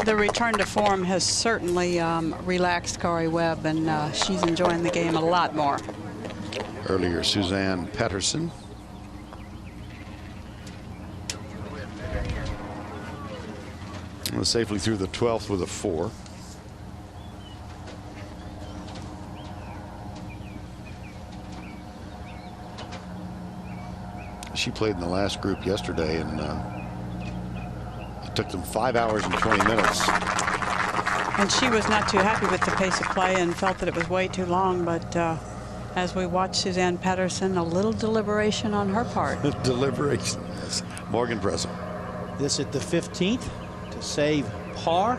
The return to form has certainly relaxed Kari Webb, and she's enjoying the game a lot more.
Earlier, Suzanne Pettersson. Safely through the 12th with a 4. She played in the last group yesterday, and it took them 5 hours and 20 minutes.
And she was not too happy with the pace of play and felt that it was way too long. But as we watch Suzanne Pettersson, a little deliberation on her part.
Deliberation, yes. Morgan Pressel.
This at the 15th to save par.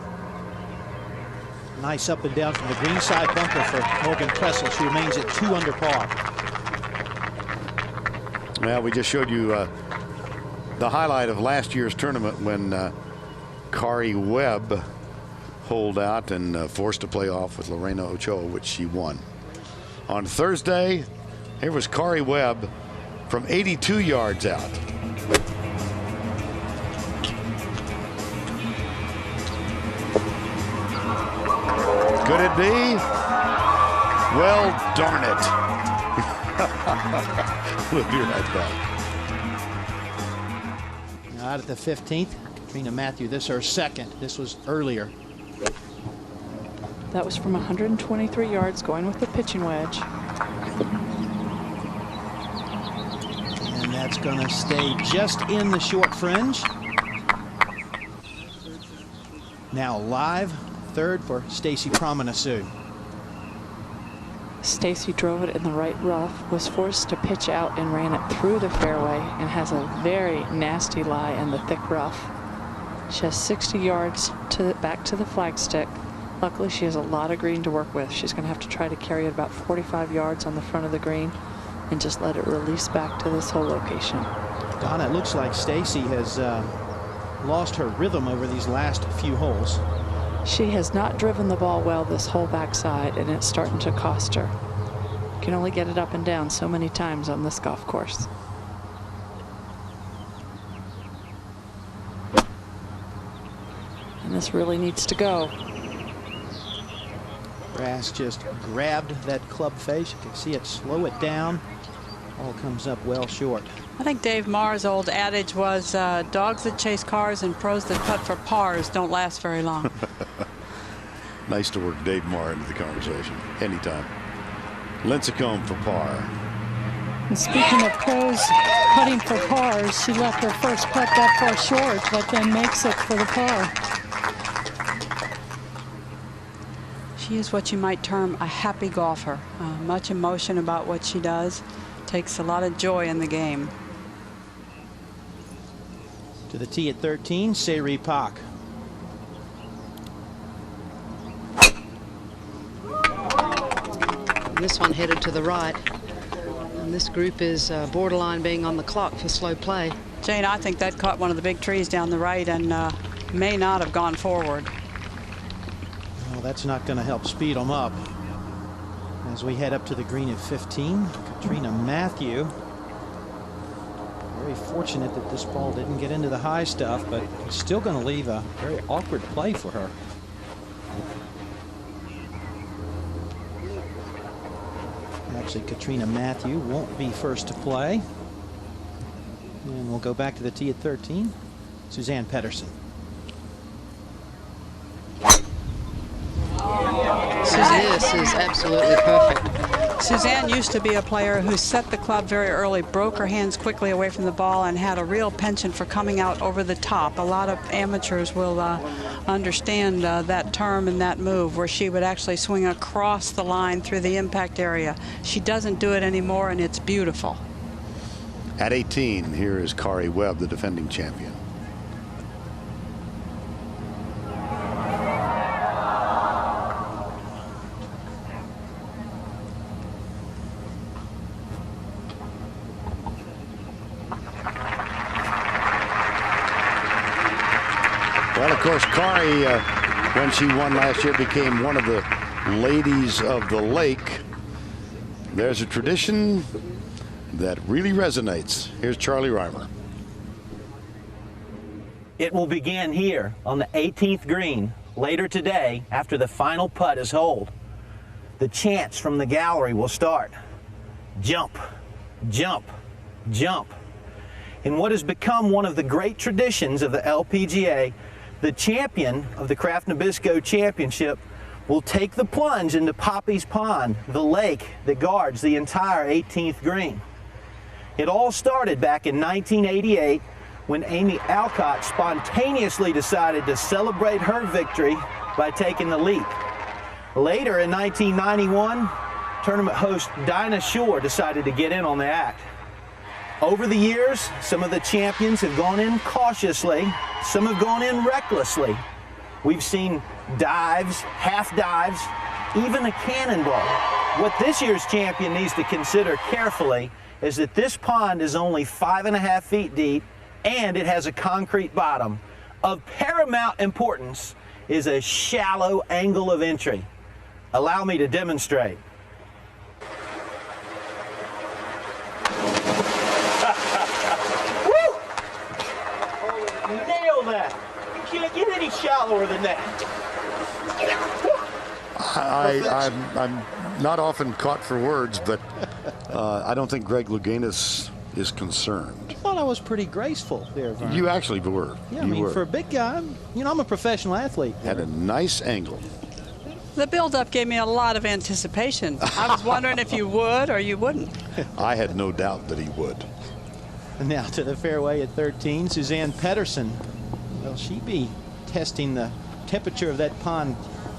Nice up and down from the green side bunker for Morgan Pressel. She remains at 2 under par.
Well, we just showed you the highlight of last year's tournament when Kari Webb holed out and forced to play off with Lorena Ochoa, which she won. On Thursday, here was Kari Webb from 82 yards out. Could it be? Well, darn it. We'll be right back.
Out at the 15th, Katrina Matthew. This her second. This was earlier.
That was from 123 yards, going with the pitching wedge.
And that's going to stay just in the short fringe. Now live, third for Stacy Promenasud.
Stacy drove it in the right rough, was forced to pitch out and ran it through the fairway, and has a very nasty lie in the thick rough. She has 60 yards back to the flagstick. Luckily, she has a lot of green to work with. She's going to have to try to carry it about 45 yards on the front of the green and just let it release back to this hole location.
Donna, it looks like Stacy has lost her rhythm over these last few holes.
She has not driven the ball well this whole backside, and it's starting to cost her. You can only get it up and down so many times on this golf course. And this really needs to go.
Grass just grabbed that club face. You can see it slow it down. All comes up well short.
I think Dave Marr's old adage was dogs that chase cars and pros that putt for pars don't last very long.
Nice to work Dave Marr into the conversation anytime. Lincecum for par.
And speaking of pros putting for pars, she left her first putt that far short, but then makes it for the par.
She is what you might term a happy golfer. Much emotion about what she does. Takes a lot of joy in the game.
To the tee at 13, Sayri Pak.
This one headed to the right. And this group is borderline being on the clock for slow play.
Jane, I think that caught one of the big trees down the right and may not have gone forward.
Well, that's not going to help speed them up. As we head up to the green at 15, Katrina Matthew. Very fortunate that this ball didn't get into the high stuff, but it's still going to leave a very awkward play for her. Actually, Katrina Matthew won't be first to play. And we'll go back to the tee at 13. Suzanne Pettersson.
This is absolutely perfect.
Suzanne used to be a player who set the club very early, broke her hands quickly away from the ball, and had a real penchant for coming out over the top. A lot of amateurs will understand that term and that move, where she would actually swing across the line through the impact area. She doesn't do it anymore, and it's beautiful.
At 18, here is Kari Webb, the defending champion. Well, of course, Kari, when she won last year, became one of the ladies of the lake. There's a tradition that really resonates. Here's Charlie Reimer.
It will begin here on the 18th green later today after the final putt is holed. The chants from the gallery will start. Jump, jump, jump. In what has become one of the great traditions of the LPGA, the champion of the Kraft Nabisco Championship will take the plunge into Poppy's Pond, the lake that guards the entire 18th green. It all started back in 1988 when Amy Alcott spontaneously decided to celebrate her victory by taking the leap. Later in 1991, tournament host Dinah Shore decided to get in on the act. Over the years, some of the champions have gone in cautiously, some have gone in recklessly. We've seen dives, half dives, even a cannonball. What this year's champion needs to consider carefully is that this pond is only 5.5 feet deep and it has a concrete bottom. Of paramount importance is a shallow angle of entry. Allow me to demonstrate. Nail that. You can't get any shallower than that.
I'm not often caught for words, but I don't think Greg Louganis is concerned.
I thought I was pretty graceful there, Vern.
You actually were.
Yeah, I mean, for a big guy, you know, I'm a professional athlete.
Had a nice angle.
The build-up gave me a lot of anticipation. I was wondering if you would or you wouldn't.
I had no doubt that he would.
Now to the fairway at 13, Suzanne Pedersen. Will she be testing the temperature of that pond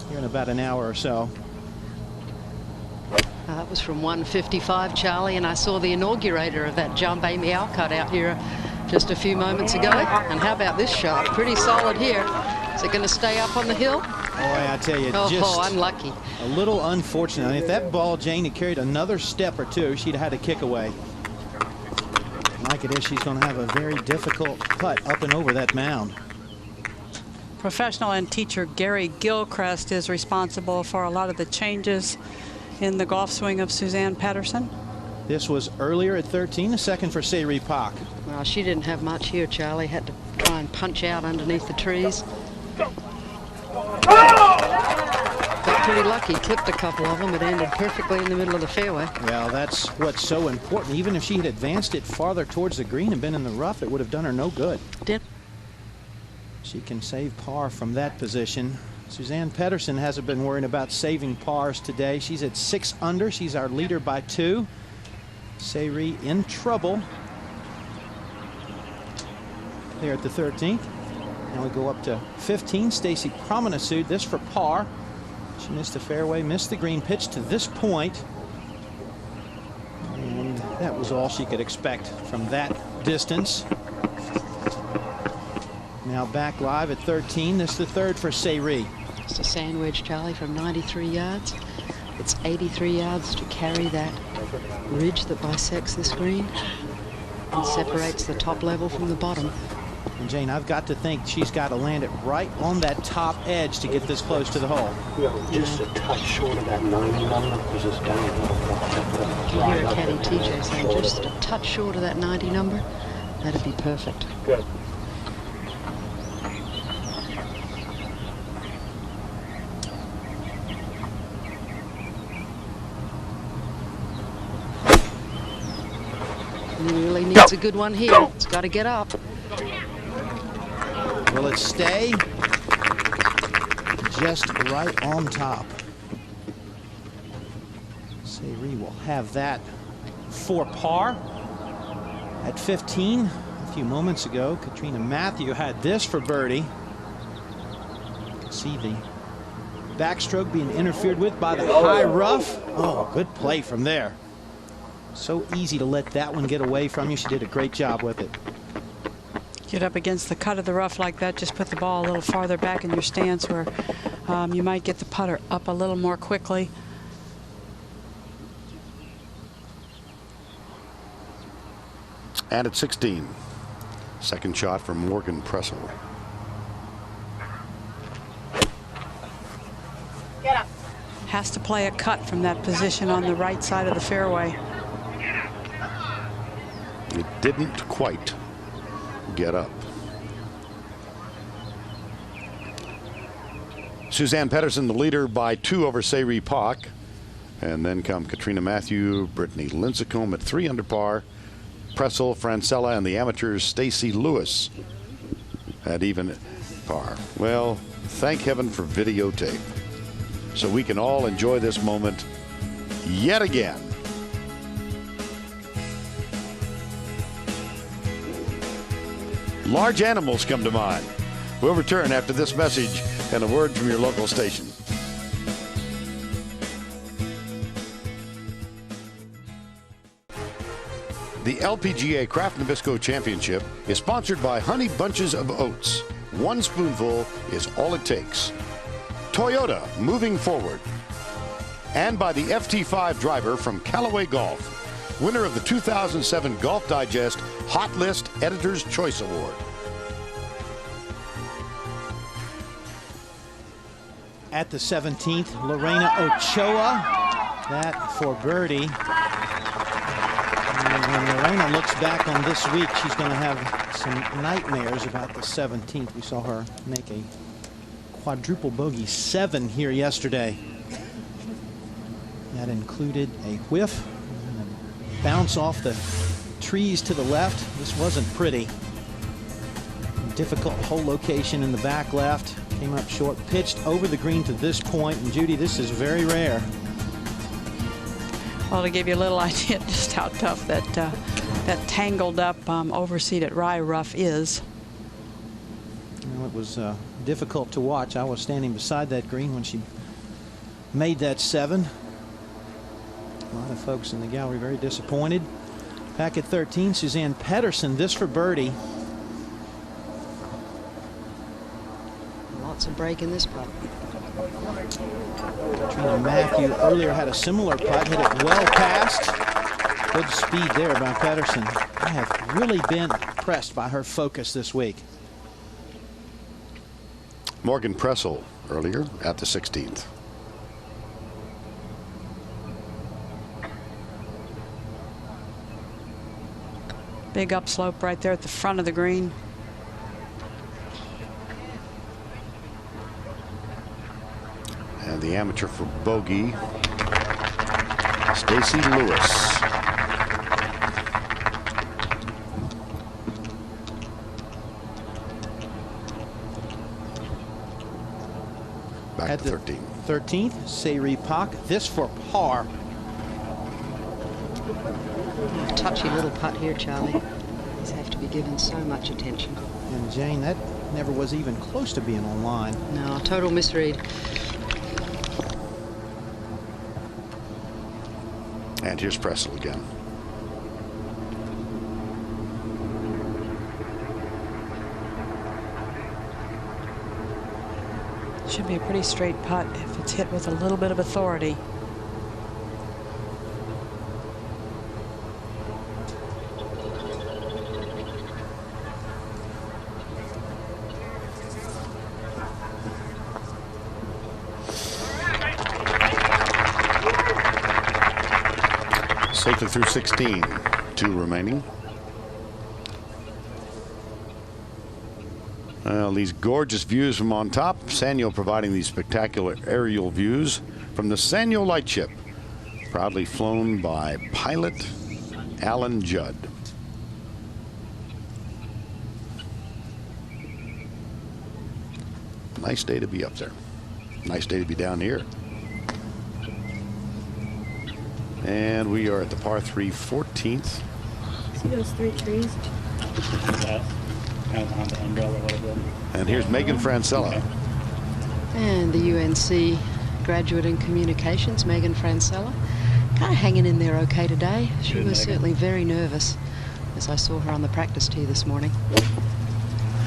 here in about an hour or so?
That was from 155, Charlie, and I saw the inaugurator of that jump, Amy Alcott, out here just a few moments ago. And how about this shot? Pretty solid here. Is it going to stay up on the hill?
Boy, I tell you,
just unlucky.
A little unfortunate. I mean, if that ball, Jane, had carried another step or two, she'd have had a kick away. Like it is, she's going to have a very difficult putt up and over that mound.
Professional and teacher Gary Gilchrist is responsible for a lot of the changes in the golf swing of Suzanne Pedersen.
This was earlier at 13, a second for Sayri Pak.
Well, she didn't have much here, Charlie. Had to try and punch out underneath the trees. Got pretty lucky, clipped a couple of them. It ended perfectly in the middle of the fairway.
Well, that's what's so important. Even if she had advanced it farther towards the green and been in the rough, it would have done her no good.
Did.
She can save par from that position. Suzanne Pedersen hasn't been worrying about saving pars today. She's at 6 under. She's our leader by 2. Sayri in trouble there at the 13th. Now we go up to 15. Stacy Promenade, this for par. She missed the fairway, missed the green pitch to this point. And that was all she could expect from that distance. Now back live at 13. This is the third for Sayri.
Just a sand wedge, Charlie, from 93 yards. It's 83 yards to carry that ridge that bisects this green and separates the top level from the bottom.
And Jane, I've got to think she's got to land it right on that top edge to get this close to the hole.
Just a touch short of that 90 number because it's down.
You hear a caddy TJ saying just a touch short of that 90 number. That'd be perfect.
Good.
He really needs a good one here. It's got to get up.
Will it stay? Just right on top. Seyri will have that for par at 15. A few moments ago, Katrina Matthew had this for birdie. You can see the backstroke being interfered with by the high rough. Oh, good play from there. So easy to let that one get away from you. She did a great job with it.
Get up against the cut of the rough like that, just put the ball a little farther back in your stance where you might get the putter up a little more quickly.
And at 16, second shot from Morgan Pressel.
Get up. Has to play a cut from that position on the right side of the fairway.
It didn't quite get up. Suzann Pettersen, the leader, by 2 over Seyri Pak. And then come Katrina Matthew, Brittany Lincecum at 3 under par. Pressel, Francella, and the amateurs Stacey Lewis at even par. Well, thank heaven for videotape, so we can all enjoy this moment yet again. Large animals come to mind. We'll return after this message and a word from your local station. The LPGA Kraft Nabisco Championship is sponsored by Honey Bunches of Oats. 1 spoonful is all it takes. Toyota, moving forward. And by the FT5 driver from Callaway Golf, winner of the 2007 Golf Digest Hot List Editor's Choice Award.
At the 17th, Lorena Ochoa, that for birdie. And when Lorena looks back on this week, she's going to have some nightmares about the 17th. We saw her make a quadruple bogey 7 here yesterday. That included a whiff and a bounce off the trees to the left. This wasn't pretty. Difficult hole location in the back left. Came up short, pitched over the green to this point. And Judy, this is very rare.
Well, to give you a little idea just how tough that that tangled up overseeded rye rough is.
Well, it was difficult to watch. I was standing beside that green when she made that 7. A lot of folks in the gallery very disappointed. Back at 13, Suzann Pettersen, this for birdie.
Lots of break in this putt.
Katrina Matthew earlier had a similar putt, hit it well past. Good speed there by Pettersen. I have really been impressed by her focus this week.
Morgan Pressel earlier at the 16th.
Big upslope right there at the front of the green.
And the amateur for bogey, Stacey Lewis. Back
at
to
the
13.
13th, Seyri Pak, this for par.
Touchy little putt here, Charlie. These have to be given so much attention.
And Jane, that never was even close to being on line.
No, total misread.
And here's Pressel again.
Should be a pretty straight putt if it's hit with a little bit of authority.
Safely through 16. 2 remaining. Well, these gorgeous views from on top. Sanyo providing these spectacular aerial views from the Sanyo Lightship, proudly flown by pilot Alan Judd. Nice day to be up there. Nice day to be down here. And we are at the par 3 14th.
See those 3 trees?
Yeah. Kind of on the umbrella a little bit.
And here's Megan Francella.
And the UNC graduate in communications, Megan Francella, kind of hanging in there okay today. She was certainly very nervous as I saw her on the practice tee this morning.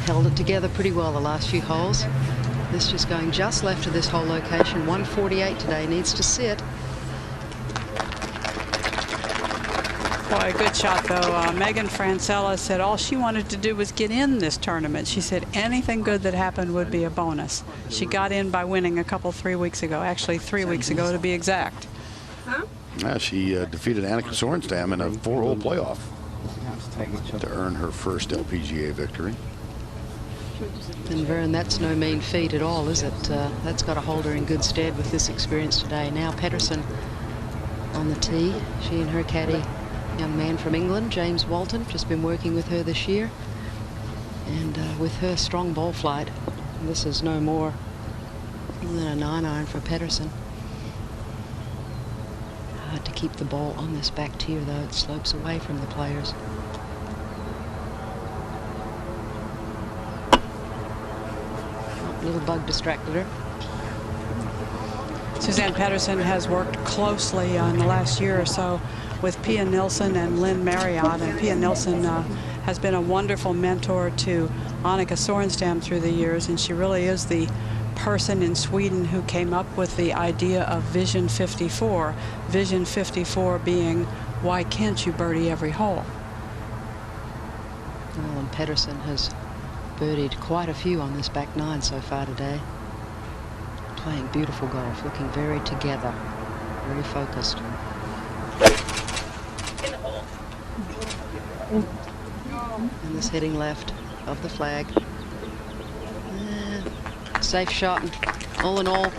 Held it together pretty well the last few holes. This just going just left of this whole location. 148 today, needs to sit.
Boy, good shot, though. Megan Francella said all she wanted to do was get in this tournament. She said anything good that happened would be a bonus. She got in by winning a couple 3 weeks ago, actually 3 weeks ago to be exact.
She defeated Annika Sorenstam in a 4-hole playoff to earn her first LPGA victory.
And Vern, that's no mean feat at all, is it? That's got to hold her in good stead with this experience today. Now Pedersen on the tee. She and her caddy, young man from England, James Walton, just been working with her this year. And with her strong ball flight, this is no more than a 9-iron for Pedersen. Hard to keep the ball on this back tier, though. It slopes away from the players. Little bug distracted her.
Suzann Pedersen has worked closely in the last year or so with Pia Nilsson and Lynn Marriott, and Pia Nilsson has been a wonderful mentor to Annika Sorenstam through the years, and she really is the person in Sweden who came up with the idea of Vision 54. Vision 54 being, why can't you birdie every hole?
Well, and Pedersen has birdied quite a few on this back 9 so far today. Playing beautiful golf, looking very together, very focused. And this heading left of the flag. Safe shot, and all in all,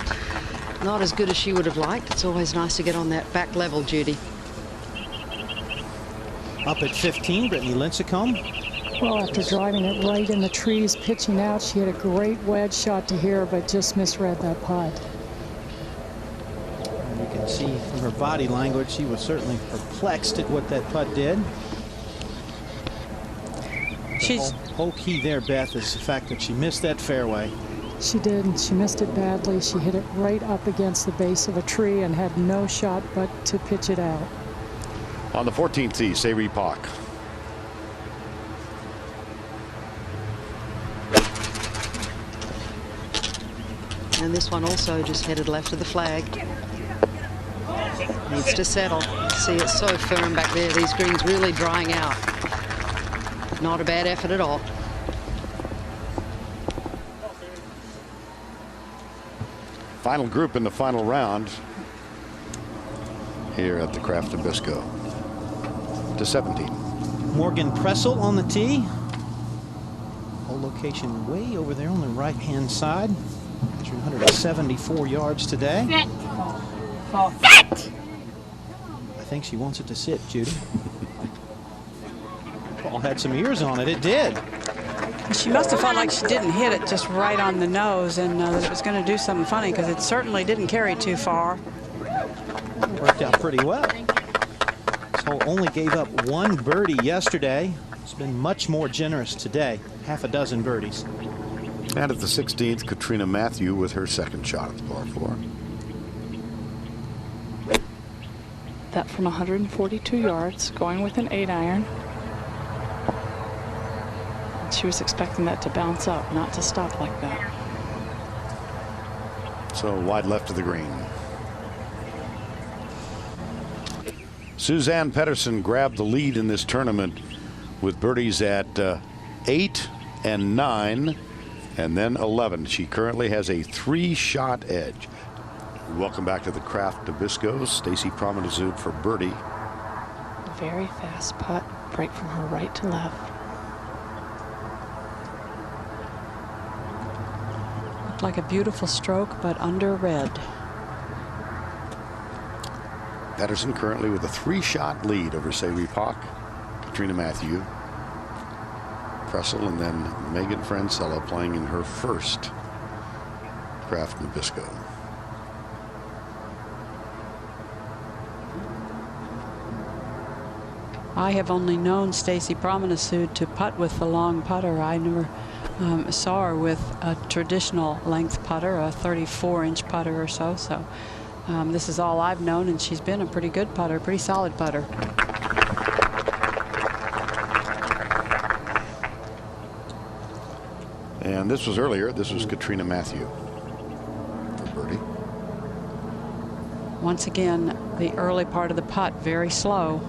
not as good as she would have liked. It's always nice to get on that back level, Judy.
Up at 15, Brittany Lincecum.
Well, after driving it right in the trees, pitching out, she had a great wedge shot to here, but just misread that putt.
And you can see from her body language, she was certainly perplexed at what that putt did. The whole key there, Beth, is the fact that she missed that fairway.
She did, and she missed it badly. She hit it right up against the base of a tree and had no shot but to pitch it out.
On the 14th tee, Sayri Pak.
And this one also just headed left of the flag. Needs to settle. See, it's so firm back there. These greens really drying out. Not a bad effort at all.
Final group in the final round here at the Kraft Nabisco to 17.
Morgan Pressel on the tee. Whole location way over there on the right-hand side. 374 yards today. I think she wants it to sit, Judy. Ball had some ears on it. It did.
She must have felt like she didn't hit it just right on the nose, and that it was going to do something funny, because it certainly didn't carry too far.
Worked out pretty well. This hole only gave up 1 birdie yesterday. It's been much more generous today. Half a dozen birdies.
And at the 16th, Katrina Matthew with her second shot at the par 4.
That from 142 yards, going with an 8-iron. She was expecting that to bounce up, not to stop like that.
So wide left of the green. Suzann Pedersen grabbed the lead in this tournament with birdies at 8 and 9 and then 11. She currently has a 3-shot edge. Welcome back to the Kraft Nabisco. Stacy Promenazud for birdie.
Very fast putt, break from her right to left.
Looked like a beautiful stroke, but under red.
Pedersen currently with a 3-shot lead over Sayri Pak, Katrina Matthew, Pressel, and then Megan Francella playing in her first Kraft Nabisco.
I have only known Stacy Promenasud to putt with the long putter. I never saw her with a traditional length putter, a 34-inch putter or so. So this is all I've known, and she's been a pretty good putter, pretty solid putter.
And this was earlier. This was Katrina Matthew for birdie.
Once again, the early part of the putt, very slow.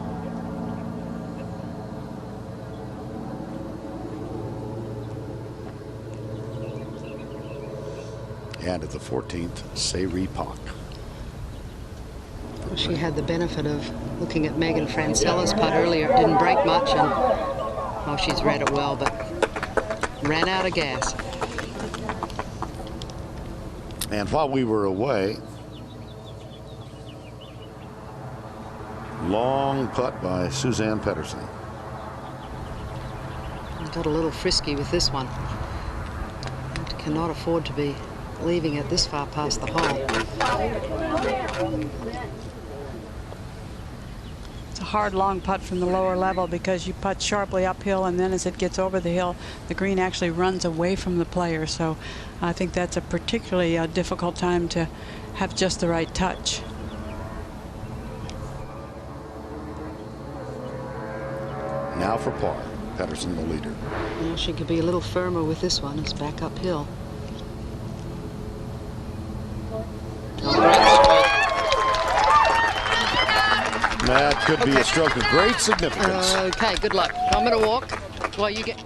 And at the 14th, Sayri Pak.
Well, she had the benefit of looking at Megan Francella's putt earlier. It didn't break much, and oh, she's read it well, but ran out of gas.
And while we were away, long putt by Suzann Pettersen.
Got a little frisky with this one. Cannot afford to be leaving it this far past the hole.
It's a hard long putt from the lower level because you putt sharply uphill, and then as it gets over the hill, the green actually runs away from the player. So I think that's a particularly difficult time to have just the right touch.
Now for par. Pettersen the leader.
Well, she could be a little firmer with this one. It's back uphill.
That could be a stroke of great significance.
Okay, good luck. I'm going to walk while you get...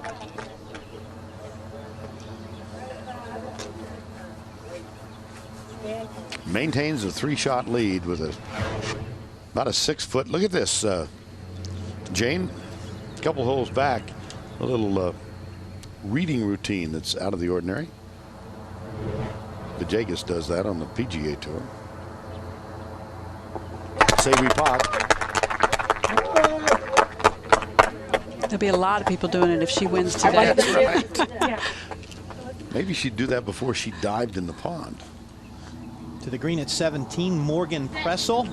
Maintains a 3-shot lead with about a 6-foot. Look at this, Jane. A couple holes back, a little reading routine that's out of the ordinary. Vajegas does that on the PGA Tour. Sayri Pak.
There'll be a lot of people doing it if she wins today.
That's right. Maybe she'd do that before she dived in the pond.
To the green at 17, Morgan Pressel.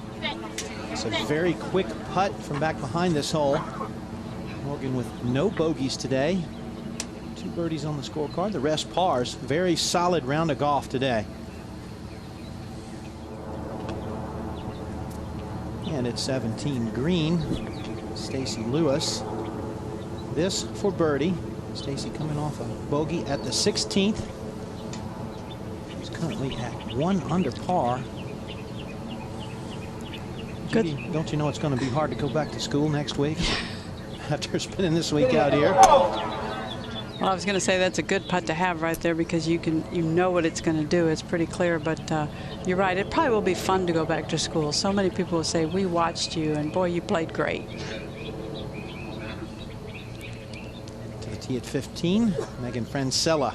It's a very quick putt from back behind this hole. Morgan with no bogeys today. 2 birdies on the scorecard, the rest pars. Very solid round of golf today. And at 17, green, Stacy Lewis. This for birdie. Stacy coming off a bogey at the 16th. She's currently at 1 under par.
Good.
Judy, don't you know it's going to be hard to go back to school next week after spending this week out here?
Well, I was going to say that's a good putt to have right there because you know what it's going to do. It's pretty clear, but you're right. It probably will be fun to go back to school. So many people will say, we watched you, and boy, you played great.
To the tee at 15, Megan Francella.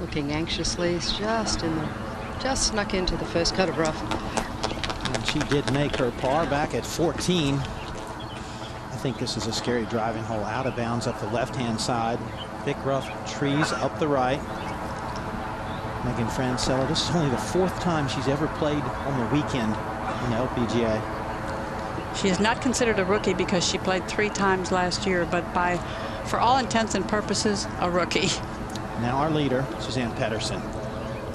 Looking anxiously, it's just snuck into the first cut of rough.
And she did make her par back at 14. I think this is a scary driving hole. Out of bounds up the left-hand side. Thick rough trees up the right. Megan Francella, this is only the 4th time she's ever played on the weekend in the LPGA.
She is not considered a rookie because she played 3 times last year, but for all intents and purposes, a rookie.
Now our leader, Suzann Pettersen.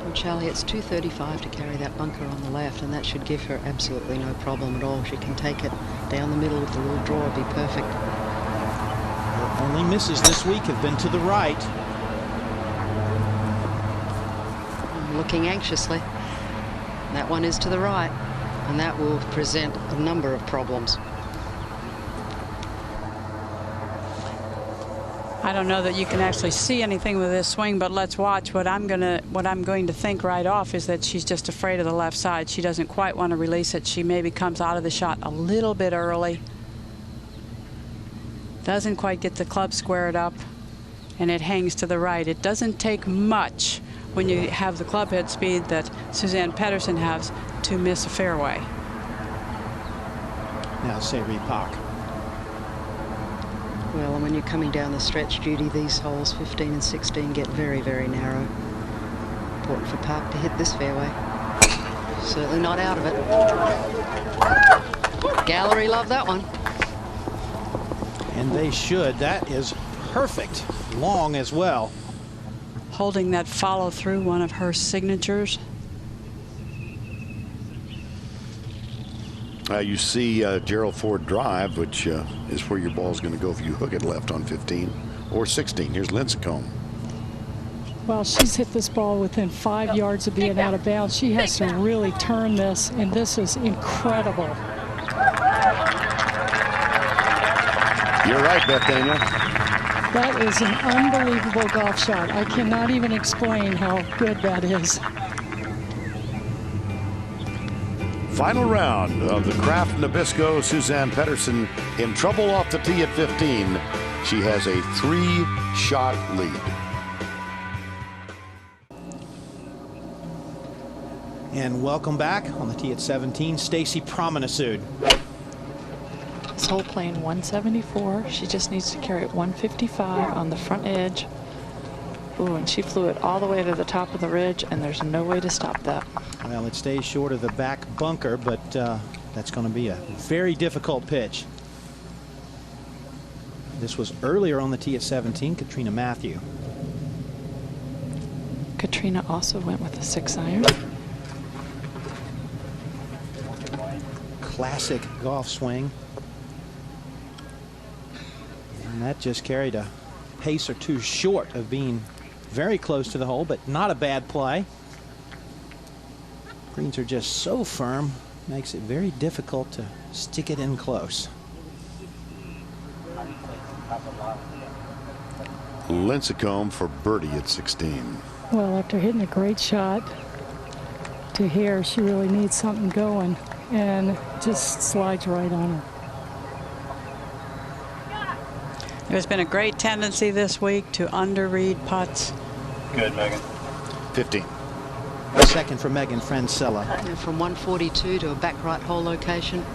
Well, Charlie, it's 235 to carry that bunker on the left, and that should give her absolutely no problem at all. She can take it down the middle with the little draw. It'd be perfect.
Her only misses this week have been to the right.
Looking anxiously. That one is to the right, and that will present a number of problems.
I don't know that you can actually see anything with this swing, but let's watch. What I'm going to think right off is that she's just afraid of the left side. She doesn't quite want to release it. She maybe comes out of the shot a little bit early. Doesn't quite get the club squared up, and it hangs to the right. It doesn't take much when you have the club head speed that Suzann Pettersen has to miss a fairway.
Now Sayri Pak.
Well, and when you're coming down the stretch, Judy, these holes 15 and 16 get very, very narrow. Important for Park to hit this fairway. Certainly not out of it. Gallery love that one.
And they should. That is perfect. Long as well.
Holding that follow through, one of her signatures.
You see Gerald Ford drive, which is where your ball's going to go if you hook it left on 15 or 16. Here's Lincecum.
Well, she's hit this ball within 5 yards of being out of bounds. She has to really turn this, and this is incredible.
You're right, Beth Daniel.
That is an unbelievable golf shot. I cannot even explain how good that is.
Final round of the Kraft Nabisco. Suzann Pettersen in trouble off the tee at 15. She has a 3-shot lead.
And welcome back on the tee at 17, Stacy Promenasude.
This hole playing 174. She just needs to carry it 155 on the front edge. Ooh, and she flew it all the way to the top of the ridge, and there's no way to stop that.
Well, it stays short of the back bunker, but that's going to be a very difficult pitch. This was earlier on the tee at 17, Katrina Matthew.
Katrina also went with a 6-iron.
Classic golf swing. And that just carried a pace or two short of being very close to the hole, but not a bad play. Greens are just so firm, makes it very difficult to stick it in close.
Lincecum for birdie at 16.
Well, after hitting a great shot to here, she really needs something going, and just slides right on her.
There's been a great tendency this week to underread putts.
Good, Megan.
15.
Second for Megan Francella.
And from 142 to a back right hole location.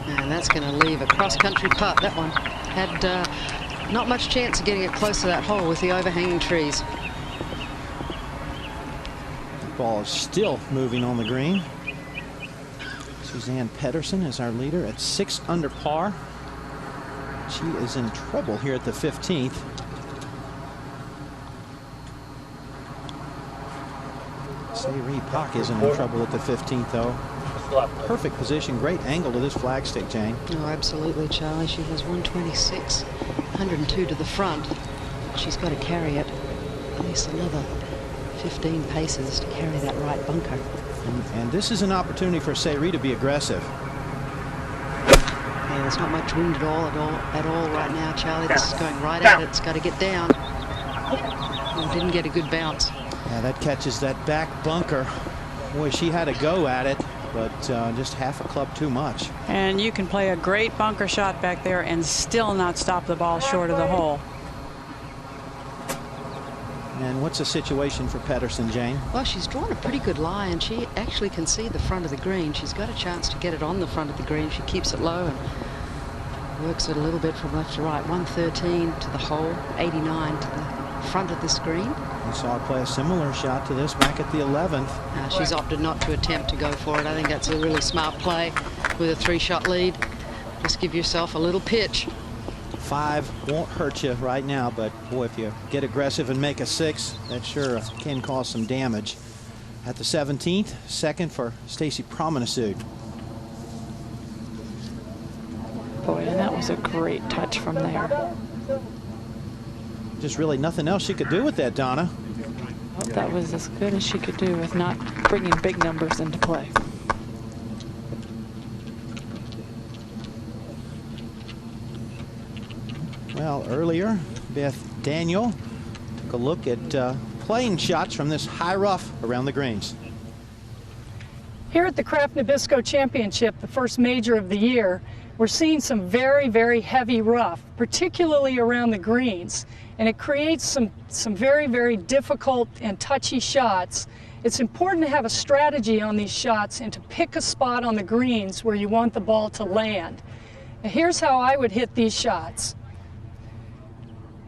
And that's going to leave a cross-country putt. That one had not much chance of getting it close to that hole with the overhanging trees.
The ball is still moving on the green. Suzann Pettersen is our leader at 6 under par. She is in trouble here at the 15th. Sayri Pak isn't in trouble at the 15th, though. Perfect position, great angle to this flagstick, Jane.
Oh, absolutely, Charlie. She has 126, 102 to the front. She's got to carry it at least another 15 paces to carry that right bunker.
And this is an opportunity for Sayri to be aggressive.
Yeah, there's not much wind at all right now, Charlie. This is going right at it. It's got to get down. Oh, didn't get a good bounce.
Yeah, that catches that back bunker. Boy, she had a go at it, but just half a club too much.
And you can play a great bunker shot back there and still not stop the ball short of the hole.
And what's the situation for Pettersen, Jane?
Well, she's drawn a pretty good lie, and she actually can see the front of the green. She's got a chance to get it on the front of the green. She keeps it low and works it a little bit from left to right. 113 to the hole, 89 to the front of this green.
We saw her play a similar shot to this back at the 11th.
She's opted not to attempt to go for it. I think that's a really smart play with a 3-shot lead. Just give yourself a little pitch.
5 won't hurt you right now, but boy, if you get aggressive and make a 6, that sure can cause some damage. At the 17th, second for Stacy Promenasude.
Boy, and that was a great touch from there.
Just really nothing else she could do with that, Donna.
Well, that was as good as she could do with not bringing big numbers into play.
Well, earlier, Beth Daniel took a look at playing shots from this high rough around the greens.
Here at the Kraft Nabisco Championship, the first major of the year, we're seeing some very, very heavy rough, particularly around the greens. And it creates some very, very difficult and touchy shots. It's important to have a strategy on these shots and to pick a spot on the greens where you want the ball to land. Now, here's how I would hit these shots.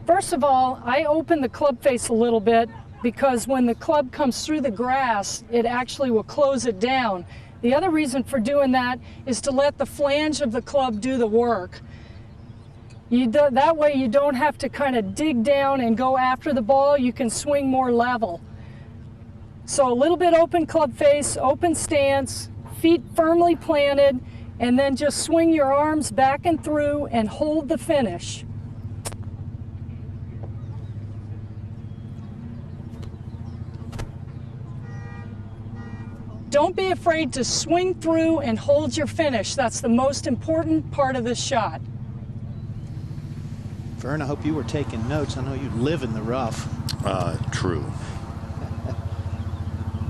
First of all, I open the club face a little bit because when the club comes through the grass, it actually will close it down. The other reason for doing that is to let the flange of the club do the work. That way you don't have to kind of dig down and go after the ball. You can swing more level. So a little bit open club face, open stance, feet firmly planted, and then just swing your arms back and through and hold the finish. Don't be afraid to swing through and hold your finish. That's the most important part of this shot.
Vern, I hope you were taking notes. I know you live in the rough.
True.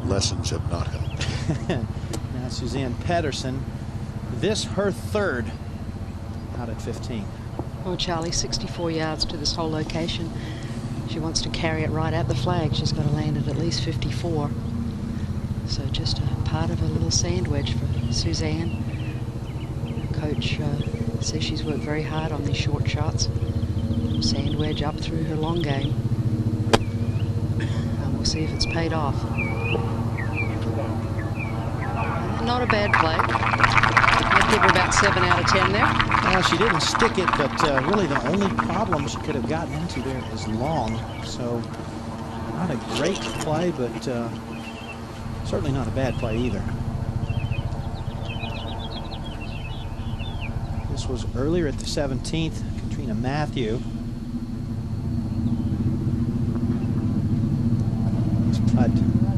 Lessons have not helped.
Now Suzann Pettersson, this her third out at 15.
Oh, Charlie, 64 yards to this whole location. She wants to carry it right at the flag. She's got to land at least 54. So just a part of a little sand wedge for Suzann. Coach says she's worked very hard on these short shots. Sand wedge up through her long game. And we'll see if it's paid off. Not a bad play. I'd give her about 7 out of 10 there.
She didn't stick it, but really the only problem she could have gotten into there is long. So not a great play, but certainly not a bad play either. This was earlier at the 17th. Katrina Matthew. It's putt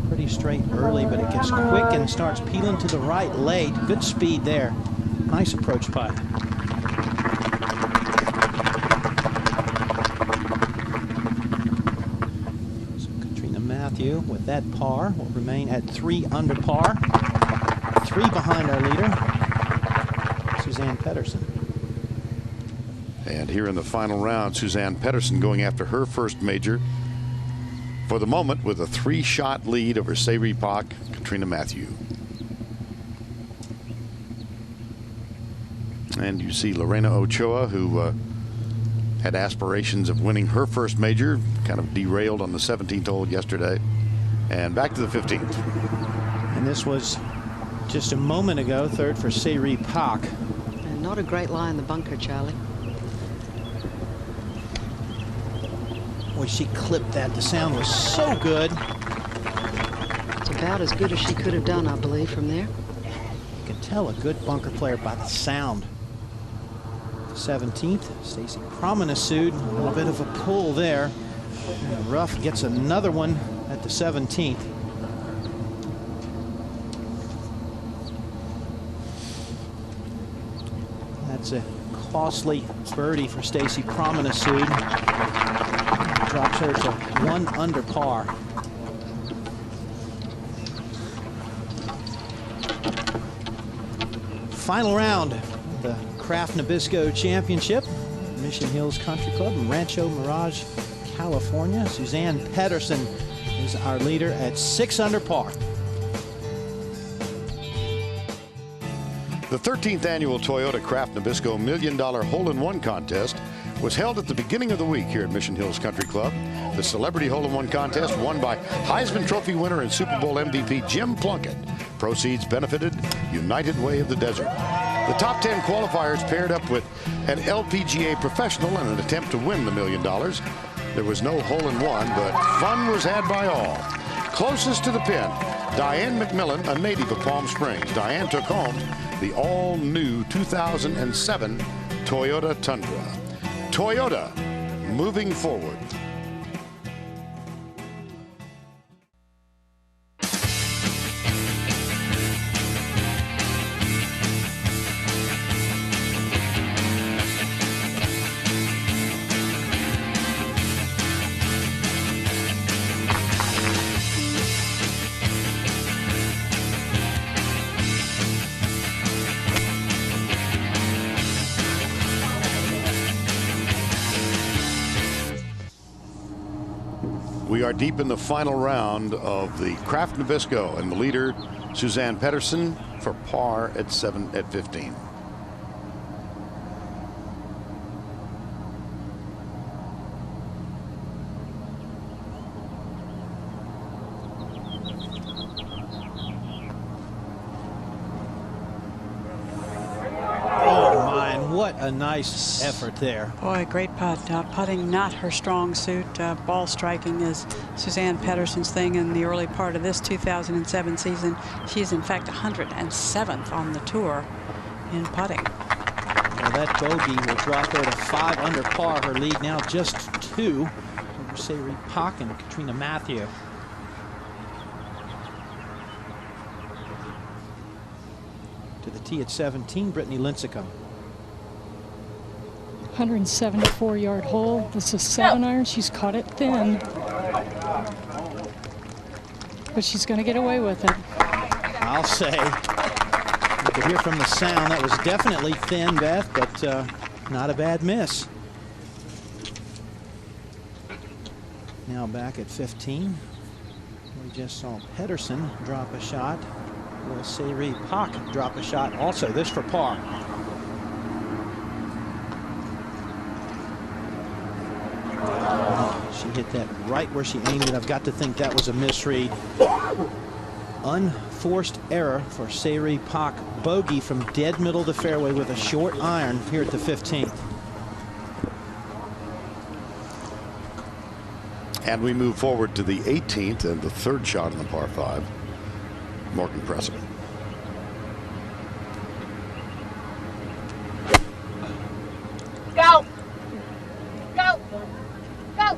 pretty straight early, but it gets quick and starts peeling to the right late. Good speed there. Nice approach putt. So Katrina Matthew with that par will remain at 3 under par. 3 behind our leader, Suzann Pettersson.
And here in the final round, Suzann Pettersson going after her first major. For the moment, with a 3-shot lead over Se-Ri Pak, Katrina Matthew. And you see Lorena Ochoa, who had aspirations of winning her first major, kind of derailed on the 17th hole yesterday. And back to the 15th.
And this was just a moment ago, third for Se-Ri Pak.
And not a great lie in the bunker, Charlie.
Boy, she clipped that. The sound was so good.
It's about as good as she could have done, I believe, from there.
You can tell a good bunker player by the sound. 17th, Stacy Promenasude, a little bit of a pull there. And Ruff gets another one at the 17th. That's a costly birdie for Stacy Promenasude. Drops her to 1 under par. Final round of the Kraft Nabisco Championship. Mission Hills Country Club in Rancho Mirage, California. Suzann Pettersson is our leader at 6 under par.
The 13th annual Toyota Kraft Nabisco $1 Million Hole-in-One contest was held at the beginning of the week here at Mission Hills Country Club. The Celebrity Hole-in-One contest won by Heisman Trophy winner and Super Bowl MVP Jim Plunkett. Proceeds benefited United Way of the Desert. The top 10 qualifiers paired up with an LPGA professional in an attempt to win the $1 million. There was no hole-in-one, but fun was had by all. Closest to the pin, Diane McMillan, a native of Palm Springs. Diane took home the all-new 2007 Toyota Tundra. Toyota, moving forward. We are deep in the final round of the Kraft Nabisco, and the leader, Suzann Pettersson, for par at 15.
What a nice effort there.
Boy, great putt. Putting not her strong suit. Ball striking is Suzann Pettersen's thing in the early part of this 2007 season. She's in fact 107th on the tour in putting.
Well, that bogey will drop her to 5 under par. Her lead now just 2 over Sayri Pak and Katrina Matthew. To the tee at 17, Brittany Lincecum.
174-yard hole. This is 7-iron. She's caught it thin, but she's going to get away with it.
I'll say. You could hear from the sound that was definitely thin, Beth, but not a bad miss. Now back at 15. We just saw Pettersen drop a shot. Will Sayri Pak drop a shot also, this for par. She hit that right where she aimed it. I've got to think that was a misread. Unforced error for Sayri Pak. Bogey from dead middle of the fairway with a short iron here at the 15th.
And we move forward to the 18th and the third shot in the par 5. Morgan Pressel.
Go! Go! Go!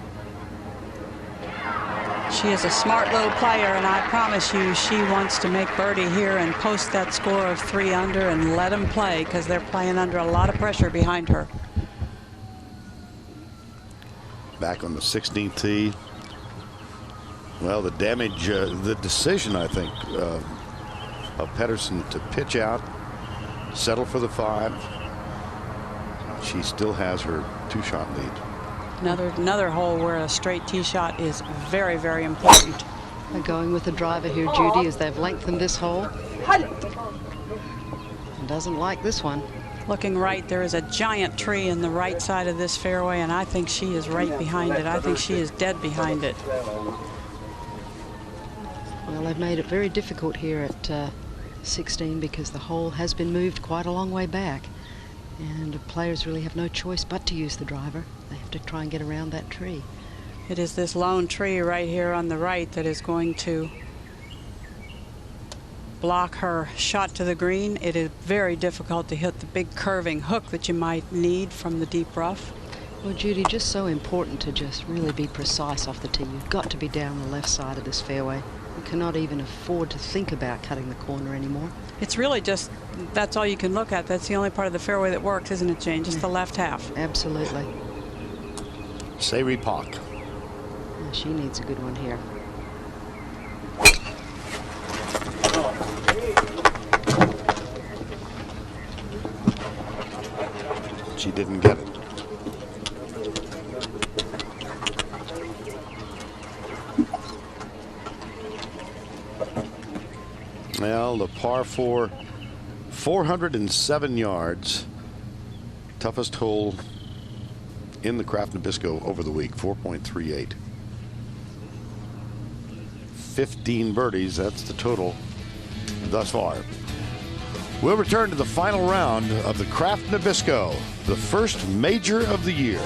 She is a smart little player, and I promise you she wants to make birdie here and post that score of 3 under and let them play, because they're playing under a lot of pressure behind her.
Back on the 16th tee. Well, the damage, the decision, I think, of Pettersen to pitch out, settle for the 5. She still has her 2-shot lead.
Another hole where a straight tee shot is very, very important.
They're going with the driver here, Judy, as they've lengthened this hole. And doesn't like this one.
Looking right, there is a giant tree in the right side of this fairway, and I think she is right behind it. I think she is dead behind it.
Well, they've made it very difficult here at 16 because the hole has been moved quite a long way back. And the players really have no choice but to use the driver. They have to try and get around that tree.
It is this lone tree right here on the right that is going to block her shot to the green. It is very difficult to hit the big curving hook that you might need from the deep rough.
Well, Judy, just so important to just really be precise off the tee. You've got to be down the left side of this fairway. You cannot even afford to think about cutting the corner anymore.
It's really just, that's all you can look at. That's the only part of the fairway that works, isn't it, Jane? Just the left half.
Absolutely.
Sayri Pak.
She needs a good one here.
She didn't get it. Well, the par 4, 407 yards. Toughest hole in the Kraft Nabisco over the week, 4.38. 15 birdies, that's the total thus far. We'll return to the final round of the Kraft Nabisco, the first major of the year.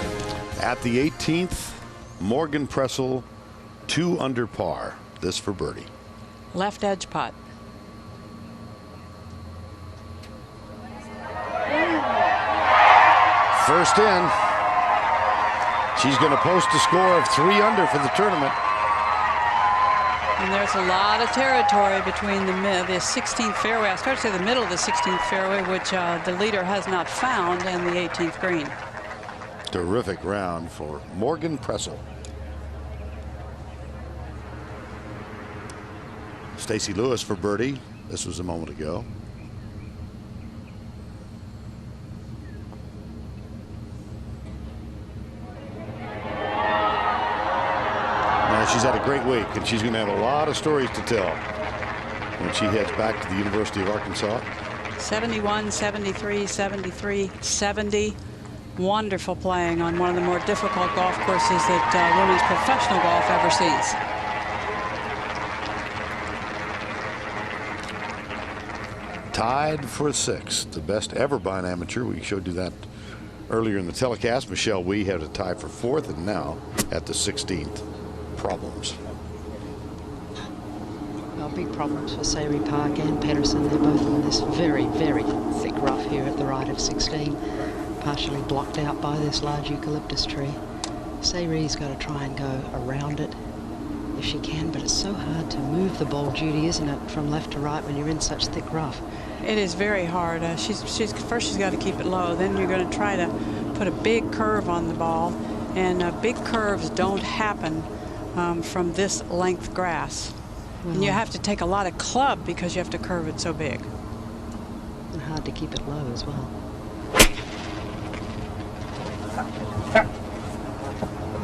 At the 18th, Morgan Pressel, 2 under par. This for birdie.
Left edge putt.
First in. She's going to post a score of 3 under for the tournament.
And there's a lot of territory between the 16th fairway. I started to say the middle of the 16th fairway, which the leader has not found, and the 18th green.
Terrific round for Morgan Pressel. Stacey Lewis for birdie. This was a moment ago. She's had a great week, and she's going to have a lot of stories to tell when she heads back to the University of Arkansas.
71, 73, 73, 70. Wonderful playing on one of the more difficult golf courses that women's professional golf ever sees.
Tied for 6th, the best ever by an amateur. We showed you that Earlier in the telecast, Michelle Wie had a tie for 4th, and now at the 16th. Problems.
Well, big problems for Sayre Park and Pedersen. They're both on this very, very thick rough here at the right of 16, partially blocked out by this large eucalyptus tree. Sayre's got to try and go around it if she can, but it's so hard to move the ball, Judy, isn't it, from left to right when you're in such thick rough?
It is very hard. First she's got to keep it low. Then you're going to try to put a big curve on the ball, and big curves don't happen from this length grass. And you have to take a lot of club because you have to curve it so big.
And hard to keep it low as well.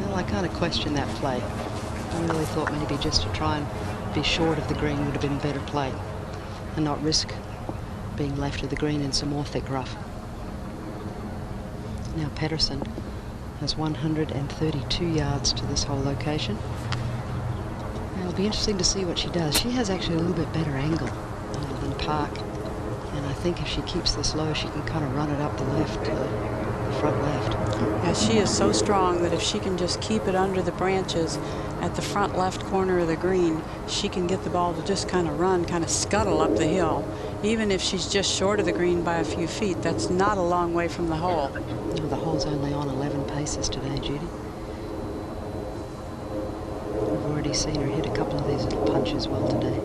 Well, I kind of question that play. I really thought maybe just to try and be short of the green would have been a better play and not risk being left of the green in some more thick rough. Now Pedersen has 132 yards to this whole location. It'll be interesting to see what she does. She has actually a little bit better angle than Park, and I think if she keeps this low, she can kind of run it up the left, the front left.
Yeah, she is so strong that if she can just keep it under the branches at the front left corner of the green, she can get the ball to just kind of run, kind of scuttle up the hill. Even if she's just short of the green by a few feet, that's not a long way from the hole.
No, the hole's only on 11 paces today, Judy. I've already seen her hit a couple of these little punches well today.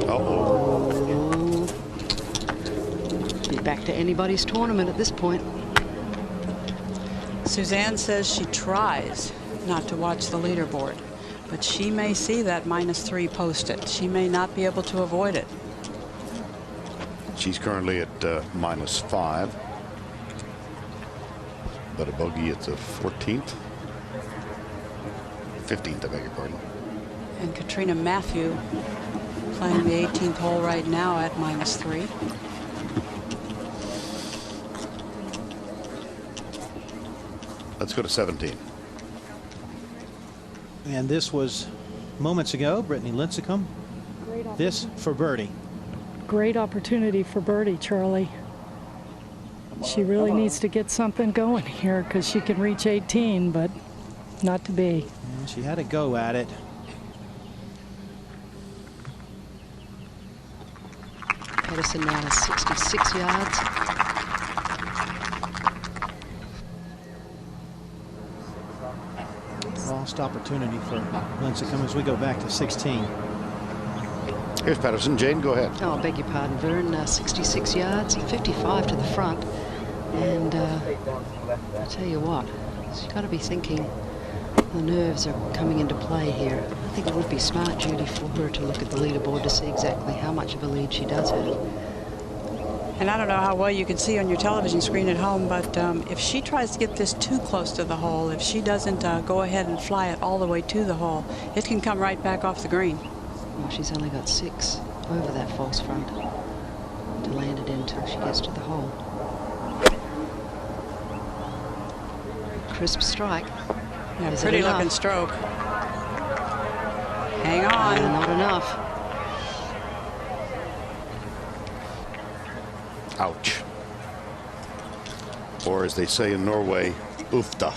Uh-oh.
Be back to anybody's tournament at this point.
Suzanne says she tries not to watch the leaderboard, but she may see that -3 posted. She may not be able to avoid it.
She's currently at -5, but a bogey at the 14th. 15th, I beg your pardon.
And Katrina Matthew playing the 18th hole right now at -3.
Let's go to 17.
And this was moments ago, Brittany Lincecum. This for birdie.
Great opportunity for birdie, Charlie. She really needs to get something going here because she can reach 18, but not to be.
And she had a go at it.
Pedersen now has 66 yards.
Lost opportunity for Lincecum as we go back to 16.
Here's Pedersen. Jane, go ahead.
Oh, I beg your pardon, Vern. 66 yards, 55 to the front. And I tell you what, she's got to be thinking the nerves are coming into play here. I think it would be smart, Judy, for her to look at the leaderboard to see exactly how much of a lead she does have.
And I don't know how well you can see on your television screen at home, but if she tries to get this too close to the hole, if she doesn't go ahead and fly it all the way to the hole, it can come right back off the green.
Well, she's only got 6 over that false front to land it in until she gets to the hole. Crisp strike.
Yeah, pretty looking stroke. Hang on.
Not enough.
Ouch. Or as they say in Norway, ufta.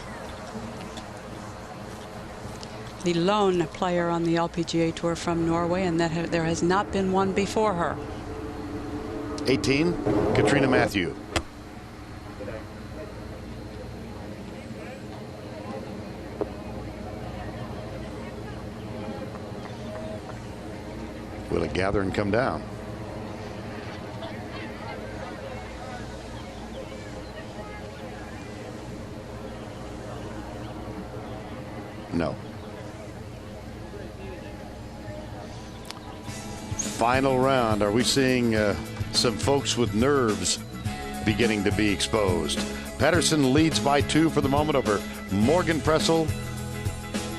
The lone player on the LPGA Tour from Norway, and that there has not been one before her.
18, Katrina Matthew. Will it gather and come down? No. Final round. Are we seeing some folks with nerves beginning to be exposed? Pedersen leads by 2 for the moment over Morgan Pressel,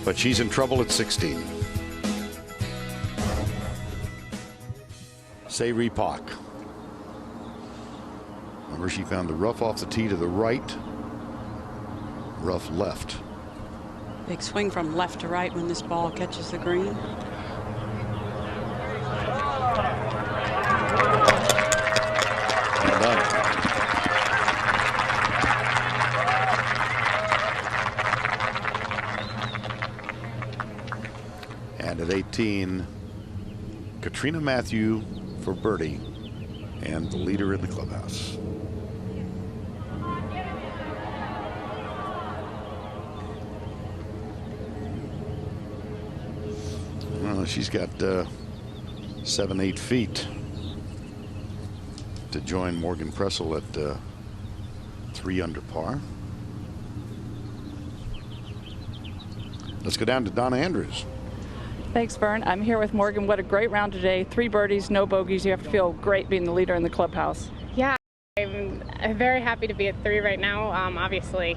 but she's in trouble at 16. Sayre Park. Remember, she found the rough off the tee to the right, rough left.
Big swing from left to right when this ball catches the green.
Well done. And at 18, Katrina Matthew for birdie and the leader in the clubhouse. Well, she's got 7-8 feet to join Morgan Pressel at 3 under par. Let's go down to Donna Andrews.
Thanks, Vern. I'm here with Morgan. What a great round today. 3 birdies, no bogeys. You have to feel great being the leader in the clubhouse.
Yeah, I'm very happy to be at 3 right now. Obviously,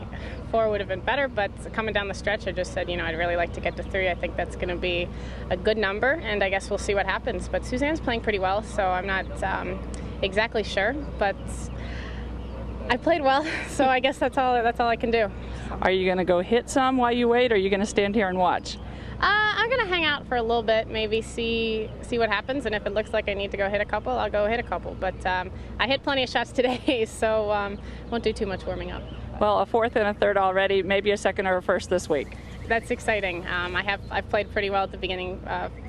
4 would have been better, but coming down the stretch, I just said, you know, I'd really like to get to 3. I think that's going to be a good number, and I guess we'll see what happens. But Suzanne's playing pretty well, so I'm not exactly sure, but I played well, so I guess that's all I can do.
Are you going to go hit some while you wait, or are you going to stand here and watch?
I'm going to hang out for a little bit, maybe see what happens, and if it looks like I need to go hit a couple, I'll go hit a couple. But I hit plenty of shots today, so won't do too much warming up.
Well, a 4th and a 3rd already, maybe a 2nd or a 1st this week.
That's exciting. I've played pretty well at the beginning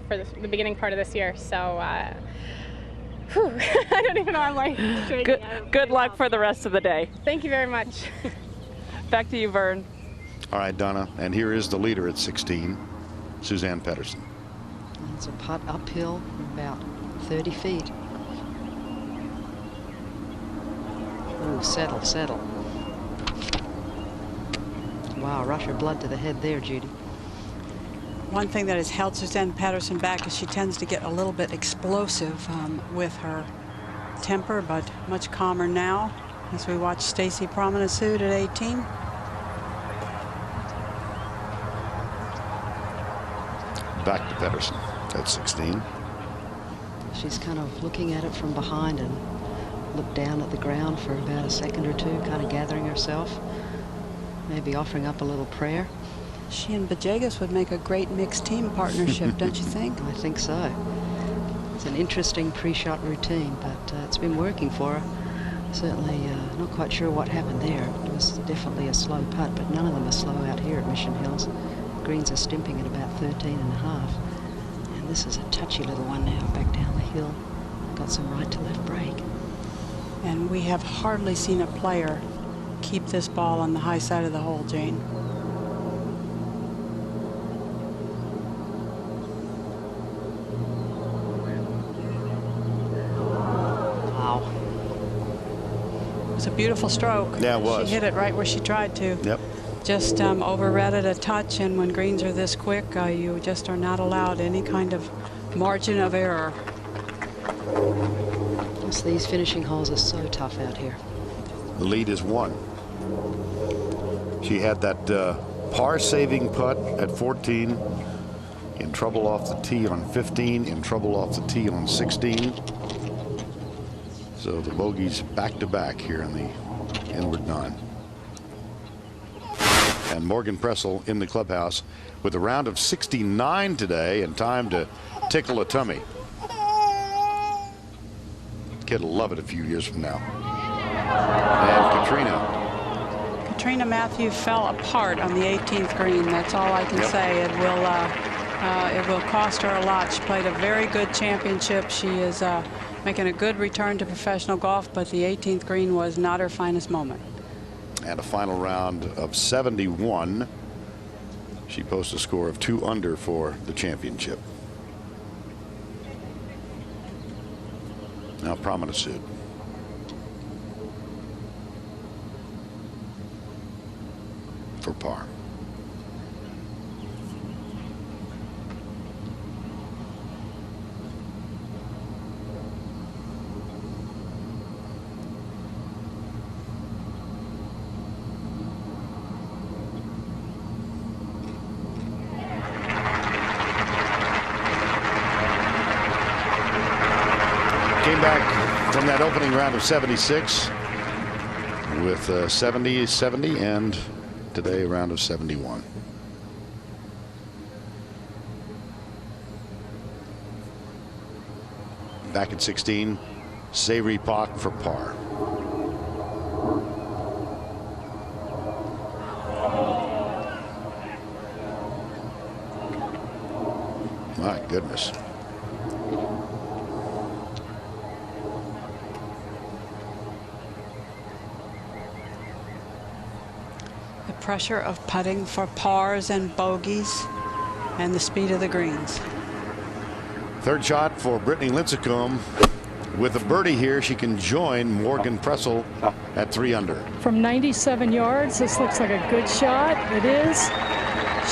for the beginning part of this year, so I don't even know I'm like shaking.
Good luck for the rest of the day.
Thank you very much.
Back to you, Vern.
All right, Donna, and here is the leader at 16, Suzanne Pedersen.
It's a putt uphill about 30 feet. Oh, settle, settle. Wow, rush of blood to the head there, Judy.
One thing that has held Suzanne Pedersen back is she tends to get a little bit explosive with her temper, but much calmer now as we watch Stacy Promenade at 18.
Back to Pedersen at 16.
She's kind of looking at it from behind and looked down at the ground for about a second or 2, kind of gathering herself, maybe offering up a little prayer.
She and Bajegas would make a great mixed team partnership, don't you think?
I think so. It's an interesting pre-shot routine, but it's been working for her. Certainly not quite sure what happened there. It was definitely a slow putt, but none of them are slow out here at Mission Hills. Greens are stimping at about 13.5. And this is a touchy little one now, back down the hill. Got some right to left break.
And we have hardly seen a player keep this ball on the high side of the hole, Jane.
Wow.
It was a beautiful stroke.
Yeah, it was.
She hit it right where she tried to.
Yep.
Just overread it a touch, and when greens are this quick, you just are not allowed any kind of margin of error.
Just these finishing holes are so tough out here.
The lead is 1. She had that par-saving putt at 14, in trouble off the tee on 15, in trouble off the tee on 16. So the bogeys back-to-back here in the inward 9. And Morgan Pressel in the clubhouse with a round of 69 today and time to tickle a tummy. Kid will love it a few years from now. And
Katrina Matthew fell apart on the 18th green. That's all I can say. It will cost her a lot. She played a very good championship. She is making a good return to professional golf, but the 18th green was not her finest moment.
And a final round of 71. She posts a score of 2 under for the championship. Now Promenade. For par. Came back from that opening round of 76 with 70 and today a round of 71. Back at 16, Sayri Pak for par. My goodness.
The pressure of putting for pars and bogeys and the speed of the greens.
Third shot for Brittany Lincecum. With a birdie here, she can join Morgan Pressel at 3 under.
From 97 yards, this looks like a good shot. It is.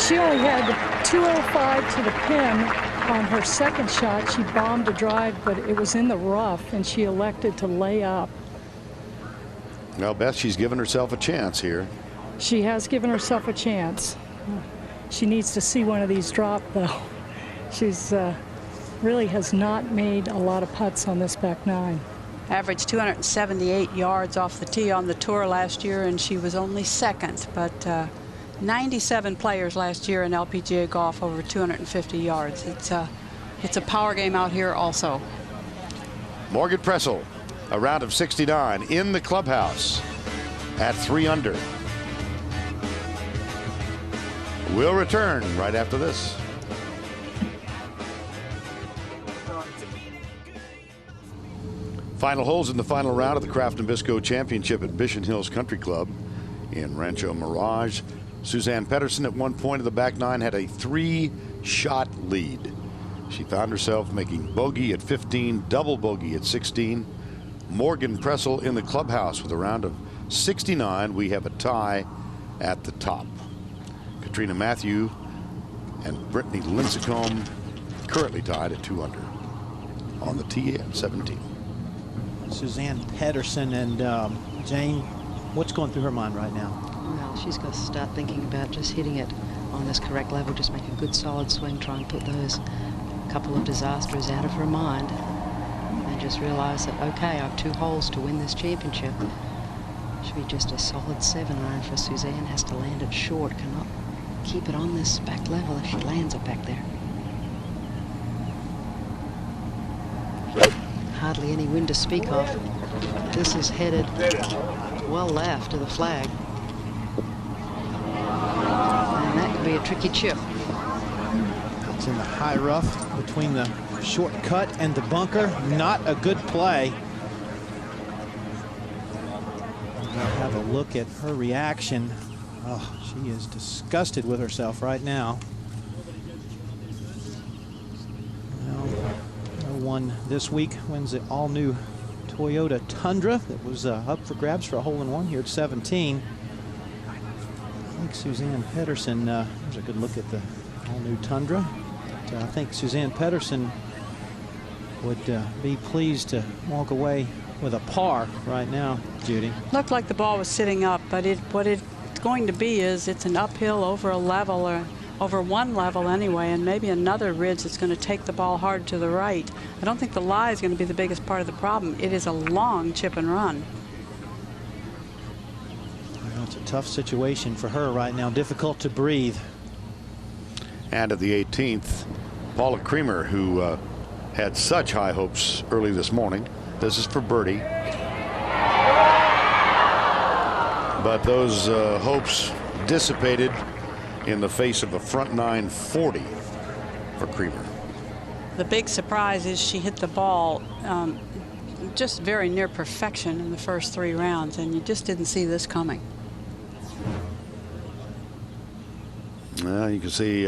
She only had 205 to the pin on her second shot. She bombed a drive, but it was in the rough, and she elected to lay up.
Well, Beth, she's given herself a chance here.
She has given herself a chance. She needs to see one of these drop, though. She's really has not made a lot of putts on this back nine.
Averaged 278 yards off the tee on the tour last year, and she was only second. But 97 players last year in LPGA golf over 250 yards. It's a power game out here also.
Morgan Pressel, a round of 69 in the clubhouse at 3 under. We'll return right after this. Final holes in the final round of the Kraft Nabisco Championship at Mission Hills Country Club in Rancho Mirage. Suzann Pettersen at one point of the back nine had a 3-shot lead. She found herself making bogey at 15, double bogey at 16. Morgan Pressel in the clubhouse with a round of 69. We have a tie at the top. Katrina Matthew and Brittany Lincecum currently tied at 2 under on the tee at 17.
Suzann Pettersen and Jane, what's going through her mind right now?
Well, she's got to start thinking about just hitting it on this correct level, just make a good solid swing, try and put those couple of disasters out of her mind, and just realize that, okay, I have 2 holes to win this championship. Should be just a solid 7 iron for Suzann. Has to land it short, cannot keep it on this back level if she lands it back there. Hardly any wind to speak of. This is headed well left of the flag. And that could be a tricky chip.
It's in the high rough between the short cut and the bunker. Not a good play. We'll have a look at her reaction. Oh, she is disgusted with herself right now. One this week wins the all-new Toyota Tundra that was up for grabs for a hole-in-one here at 17. I think Suzann Pettersen, there's a good look at the all-new Tundra. But, I think Suzann Pettersen would be pleased to walk away with a par right now, Judy.
Looked like the ball was sitting up, but what it's going to be is it's an uphill over a level, or over one level anyway, and maybe another ridge that's going to take the ball hard to the right. I don't think the lie is going to be the biggest part of the problem. It is a long chip and run.
Well, it's a tough situation for her right now. Difficult to breathe.
And at the 18th, Paula Creamer, who had such high hopes early this morning. This is for birdie. But those hopes dissipated in the face of a front 940 for Creamer.
The big surprise is she hit the ball just very near perfection in the first 3 rounds, and you just didn't see this coming.
Well, you can see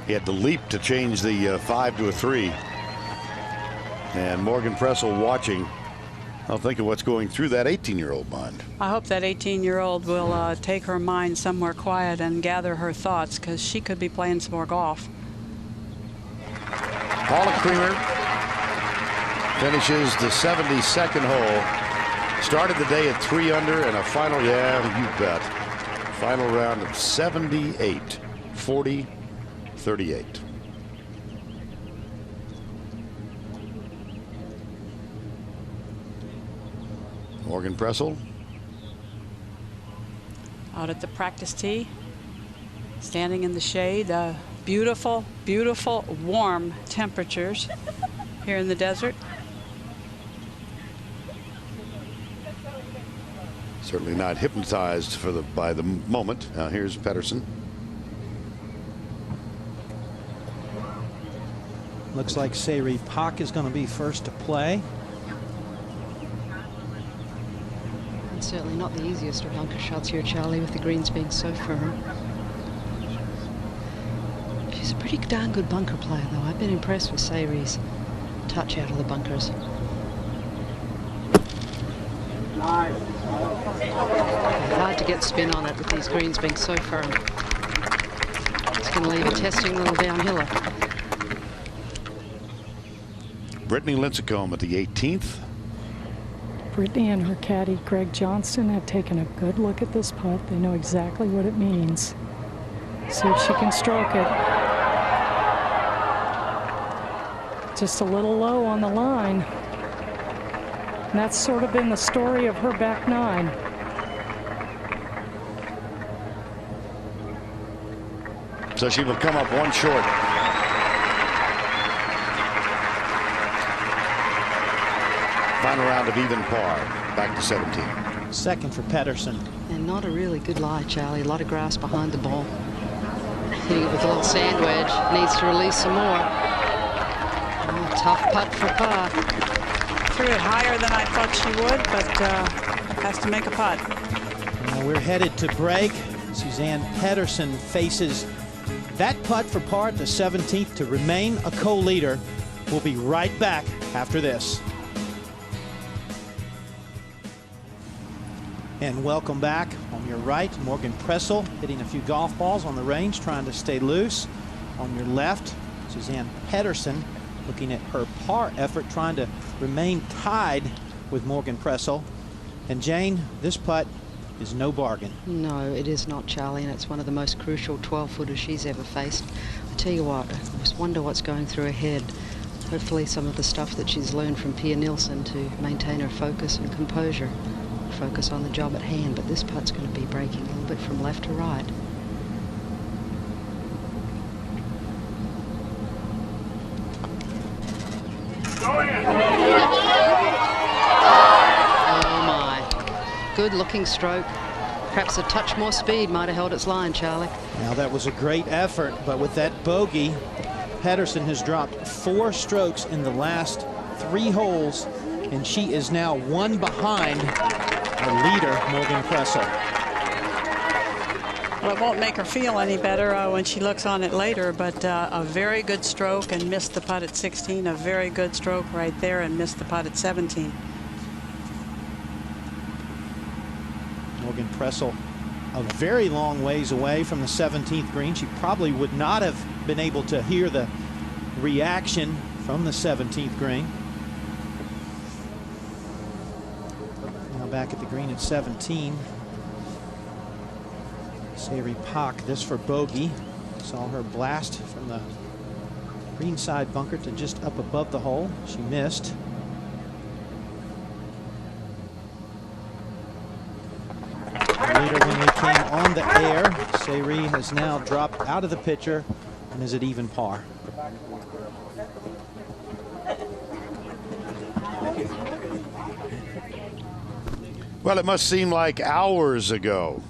he had to leap to change the 5 to a 3. And Morgan Pressel watching. I'll think of what's going through that 18-year-old mind.
I hope that 18-year-old will take her mind somewhere quiet and gather her thoughts, because she could be playing some more golf.
Paula Creamer finishes the 72nd hole. Started the day at 3 under and a final, yeah, you bet. Final round of 78, 40, 38. Morgan Pressel
out at the practice tee, standing in the shade. Beautiful, beautiful, warm temperatures here in the desert.
Certainly not hypnotized by the moment. Now here's Pettersen.
Looks like Se-Ri Pak is going to be first to play.
It's certainly not the easiest of bunker shots here, Charlie, with the greens being so firm. She's a pretty darn good bunker player, though. I've been impressed with Se-Ri's touch out of the bunkers. Hard to get spin on it with these greens being so firm. It's going to leave a testing little downhiller.
Brittany Lincecum at the 18th.
Brittany and her caddy, Greg Johnston, have taken a good look at this putt. They know exactly what it means. See if she can stroke it. Just a little low on the line. And that's sort of been the story of her back nine.
So she will come up one short. Final round of even par, back to 17.
Second for Pedersen.
And not a really good lie, Charlie. A lot of grass behind the ball. Hitting it with a little sand wedge. Needs to release some more. Oh, tough putt for par.
Threw it higher than I thought she would, but has to make a putt.
Well, we're headed to break. Suzann Pedersen faces that putt for par at the 17th to remain a co-leader. We'll be right back after this. And welcome back. On your right, Morgan Pressel hitting a few golf balls on the range, trying to stay loose. On your left, Suzann Pedersen looking at her par effort, trying to remain tied with Morgan Pressel. And Jane, this putt is no bargain.
No, it is not, Charlie, and it's one of the most crucial 12-footers she's ever faced. I tell you what, I just wonder what's going through her head. Hopefully some of the stuff that she's learned from Pia Nilsson to maintain her focus and composure. Focus on the job at hand, but this putt's going to be breaking a little bit from left to right. Oh my. Good looking stroke. Perhaps a touch more speed might have held its line, Charlie.
Now that was a great effort, but with that bogey, Pedersen has dropped 4 strokes in the last 3 holes, and she is now 1 behind her leader, Morgan Pressel.
Well, it won't make her feel any better when she looks on it later, but a very good stroke and missed the putt at 16. A very good stroke right there and missed the putt at 17.
Morgan Pressel a very long ways away from the 17th green. She probably would not have been able to hear the reaction from the 17th green. Now back at the green at 17. Se-Ri Pak, this for bogey. Saw her blast from the green side bunker to just up above the hole. She missed. The leader when we came on the air. Se-Ri has now dropped out of the picture and is at even par.
Well, it must seem like hours ago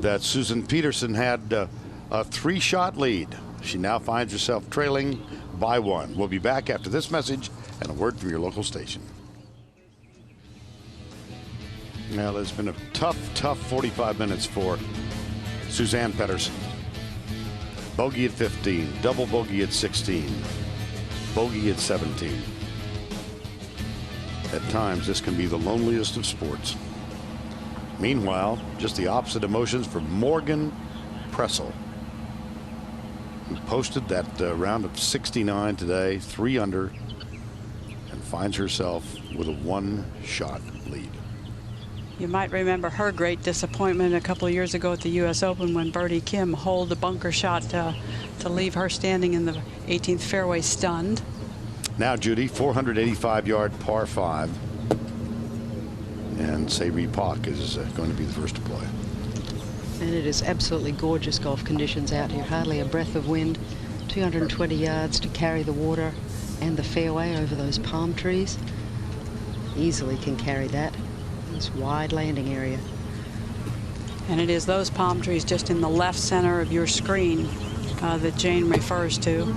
that Susan Peterson had a 3-shot lead. She now finds herself trailing by 1. We'll be back after this message and a word from your local station. Well, it's been a tough 45 minutes for Suzann Pedersen. Bogey at 15, double bogey at 16, bogey at 17. At times, this can be the loneliest of sports. Meanwhile, just the opposite emotions for Morgan Pressel, who posted that round of 69 today, 3 under, and finds herself with a 1-shot lead.
You might remember her great disappointment a couple of years ago at the U.S. Open when Birdie Kim holed a bunker shot to leave her standing in the 18th fairway stunned.
Now, Judy, 485-yard par 5. And Se-Ri Pak is going to be the first to play.
And it is absolutely gorgeous golf conditions out here. Hardly a breath of wind. 220 yards to carry the water and the fairway over those palm trees. Easily can carry that. This wide landing area.
And it is those palm trees just in the left center of your screen that Jane refers to.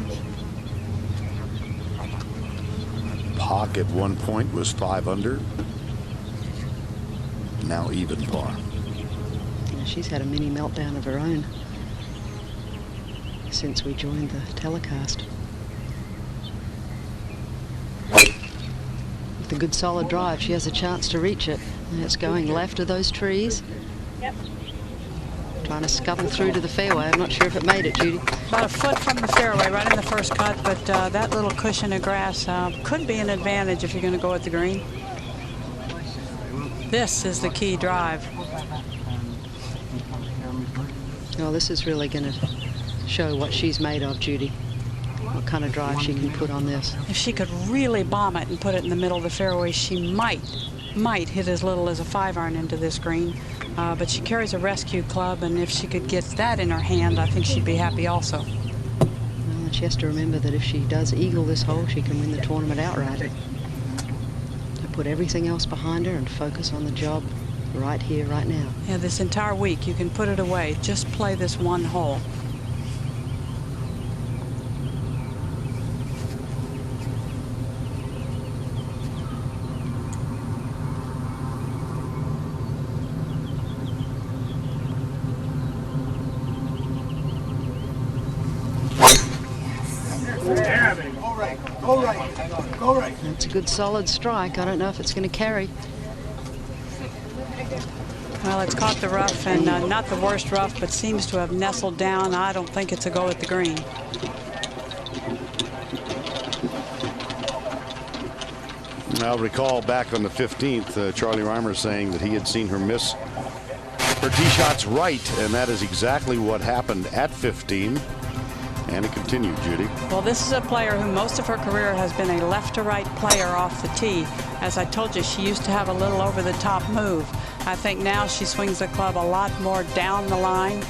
Hawk at one point was 5 under. Now even par.
Yeah, she's had a mini meltdown of her own since we joined the telecast. With a good solid drive, she has a chance to reach it. And it's going left of those trees.
Yep.
Trying to scuttle through to the fairway. I'm not sure if it made it, Judy.
About a foot from the fairway, right in the first cut, but that little cushion of grass could be an advantage if you're going to go at the green. This is the key drive.
Oh, this is really going to show what she's made of, Judy. What kind of drive she can put on this.
If she could really bomb it and put it in the middle of the fairway, she might hit as little as a 5-iron into this green. But she carries a rescue club, and if she could get that in her hand, I think she'd be happy also.
Well, she has to remember that if she does eagle this hole, she can win the tournament outright. To put everything else behind her and focus on the job right here, right now.
Yeah, this entire week, you can put it away. Just play this one hole.
That's a good solid strike. I don't know if it's going to carry.
Well, it's caught the rough, and not the worst rough, but seems to have nestled down. I don't think it's a go at the green.
I'll recall back on the 15th, Charlie Reimer saying that he had seen her miss her tee shots right, and that is exactly what happened at 15. And it continued, Judy.
Well, this is a player who most of her career has been a left to right player off the tee. As I told you, she used to have a little over the top move. I think now she swings the club a lot more down the line.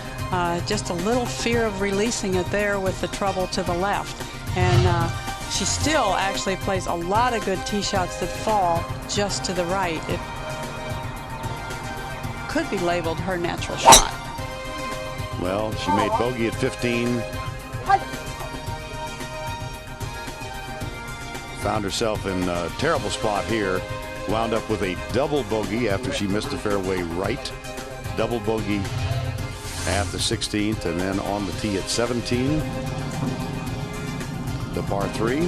Just a little fear of releasing it there with the trouble to the left. And she still actually plays a lot of good tee shots that fall just to the right. It could be labeled her natural shot.
Well, she made bogey at 15. Found herself in a terrible spot here. Wound up with a double bogey after she missed the fairway right. Double bogey at the 16th, and then on the tee at 17. The par 3.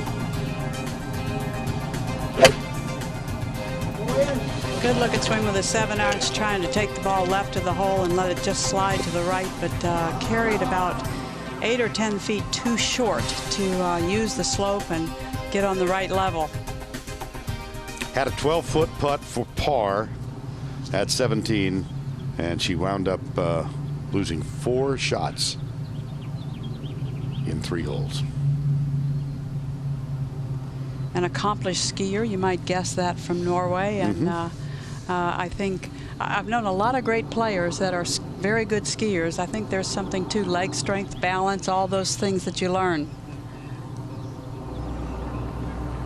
Good looking swing with a 7-iron, trying to take the ball left of the hole and let it just slide to the right, but carried about 8 or 10 feet too short to use the slope and get on the right level.
Had a 12-foot putt for par at 17, and she wound up losing 4 shots in 3 holes.
An accomplished skier, you might guess that from Norway, and I think I've known a lot of great players that are very good skiers. I think there's something to leg strength, balance, all those things that you learn.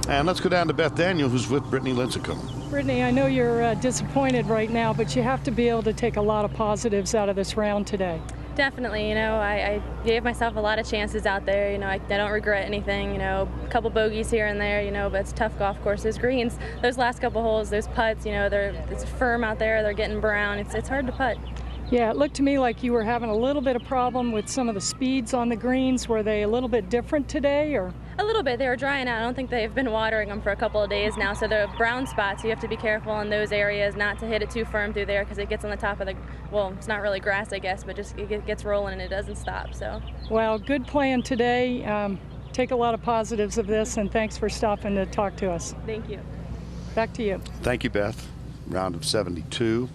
And let's go down to Beth Daniel, who's with Brittany Lincecum.
Brittany, I know you're disappointed right now, but you have to be able to take a lot of positives out of this round today.
Definitely, you know, I gave myself a lot of chances out there. You know, I don't regret anything. You know, a couple bogeys here and there. You know, but it's tough golf courses, greens. Those last couple holes, those putts. You know, it's firm out there. They're getting brown. It's hard to putt.
Yeah, it looked to me like you were having a little bit of problem with some of the speeds on the greens. Were they a little bit different today, or?
A little bit. They were drying out. I don't think they've been watering them for a couple of days now, so they're brown spots. You have to be careful in those areas not to hit it too firm through there because it gets on the top of the, well, it's not really grass, I guess, but just it gets rolling and it doesn't stop. So.
Well, good plan today. Take a lot of positives of this, and thanks for stopping to talk to us.
Thank you.
Back to you.
Thank you, Beth. Round of 72.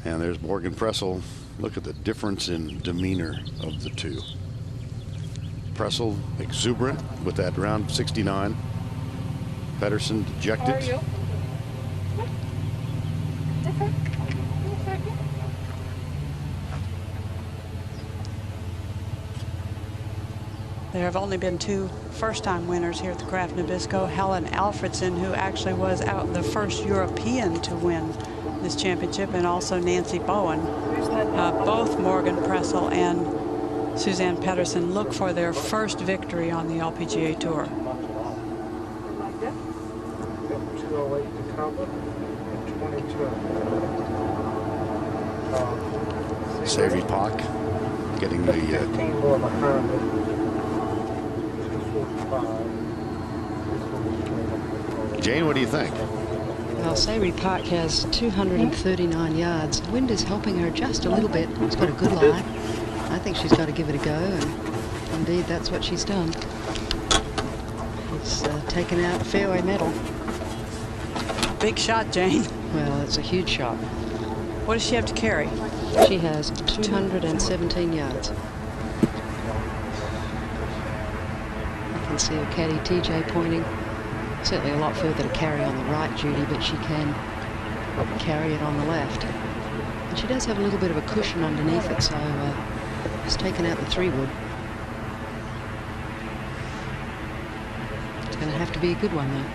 And there's Morgan Pressel. Look at the difference in demeanor of the two. Pressel exuberant with that round of 69. Pedersen dejected.
How are you?
There have only been 2 first-time winners here at the Kraft Nabisco. Helen Alfredson, who actually was out the first European to win this championship, and also Nancy Bowen. Both Morgan Pressel and Suzann Pedersen look for their first victory on the LPGA Tour.
208 to cover and 22.
Savory Park getting the
15 more behind it. 245.
Jane, what do you think?
Well, Savory Park has 239 yards. The wind is helping her just a little bit. It's got a good lie. I think she's got to give it a go, and indeed that's what she's done. It's taken out fairway metal.
Big shot, Jane.
Well, it's a huge shot.
What does she have to carry?
She has 217 yards. You can see her caddy TJ pointing. Certainly a lot further to carry on the right, Judy, but she can carry it on the left. And she does have a little bit of a cushion underneath it, so she's taken out the 3-wood. It's going to have to be a good one, though.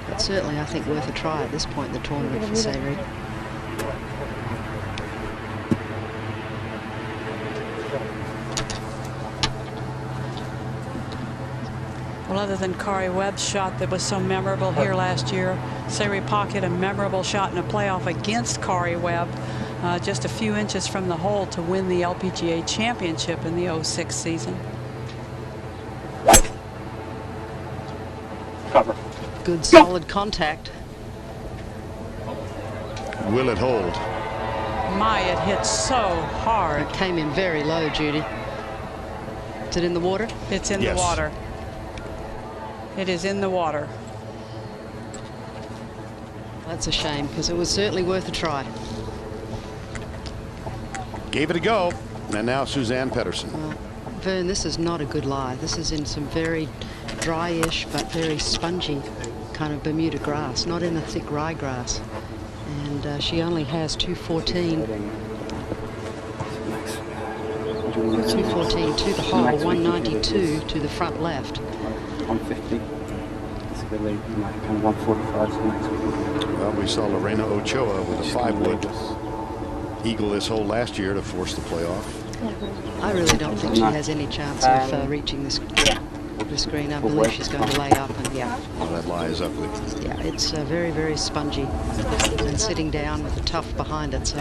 But certainly, I think, worth a try at this point in the tournament for Savory.
Well, other than Kari Webb's shot that was so memorable here last year, Savory Park hit a memorable shot in a playoff against Kari Webb, just a few inches from the hole to win the LPGA Championship in the 06 season.
Cover.
Good, solid contact.
Will it hold?
My, it hit so hard.
It came in very low, Judy. Is it in the water?
It's in the water. It is in the water.
That's a shame, because it was certainly worth a try.
Gave it a go. And now Suzann Pettersen.
Vern, this is not a good lie. This is in some very dryish but very spongy kind of Bermuda grass, not in the thick ryegrass. And she only has 214. 214 to the hole, 192 to the front left.
150. It's going to leave kind of 145 to the next week.
Well, we saw Lorena Ochoa with a 5-wood eagle this hole last year to force the playoff.
I really don't think she has any chance of reaching this green. I believe she's going to lay up, and
Well, that lie is ugly.
yeah, it's very, very spongy and sitting down with a tuff behind it, so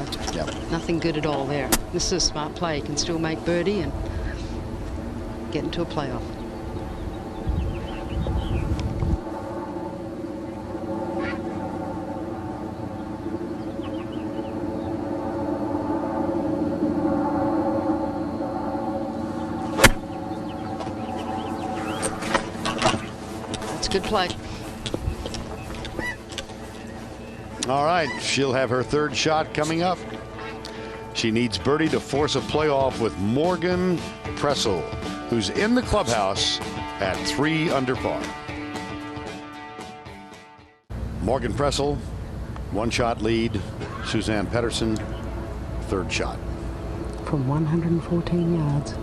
nothing good at all there. This is a smart play. You can still make birdie and get into a playoff. Good play.
All right, she'll have her 3rd shot coming up. She needs birdie to force a playoff with Morgan Pressel, who's in the clubhouse at 3 under par. Morgan Pressel, 1-shot lead. Suzann Pettersen, 3rd shot.
From 114 yards.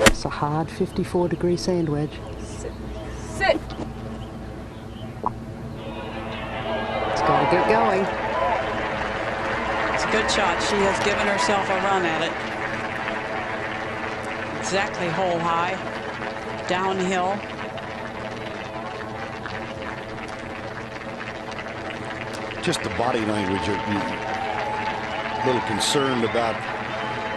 It's a hard 54-degree sand wedge.
Sit.
It's got to get going.
It's a good shot. She has given herself a run at it. Exactly hole high. Downhill.
Just the body language. A little concerned about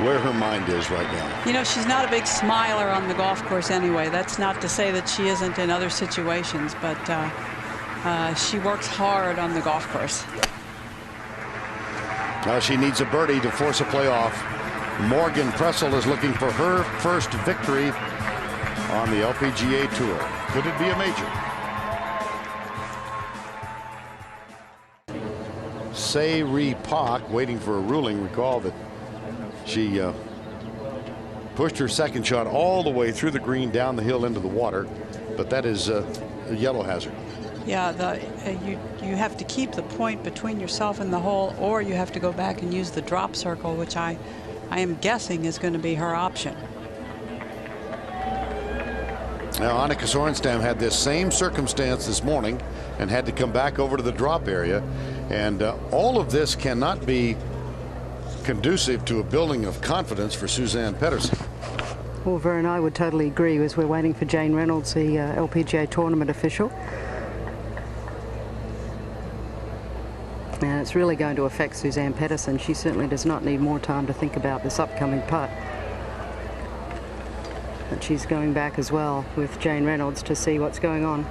where her mind is right now.
You know, she's not a big smiler on the golf course anyway. That's not to say that she isn't in other situations, but she works hard on the golf course.
Now she needs a birdie to force a playoff. Morgan Pressel is looking for her first victory on the LPGA Tour. Could it be a major? Savory Park waiting for a ruling. Recall that she pushed her 2nd shot all the way through the green, down the hill into the water, but that is a yellow hazard.
Yeah, you have to keep the point between yourself and the hole, or you have to go back and use the drop circle, which I am guessing is going to be her option.
Now, Annika Sorenstam had this same circumstance this morning and had to come back over to the drop area, and all of this cannot be conducive to a building of confidence for Suzann Pettersen.
Well, Vern, I would totally agree as we're waiting for Jane Reynolds, the LPGA tournament official. And it's really going to affect Suzann Pettersen. She certainly does not need more time to think about this upcoming putt. But she's going back as well with Jane Reynolds to see what's going on.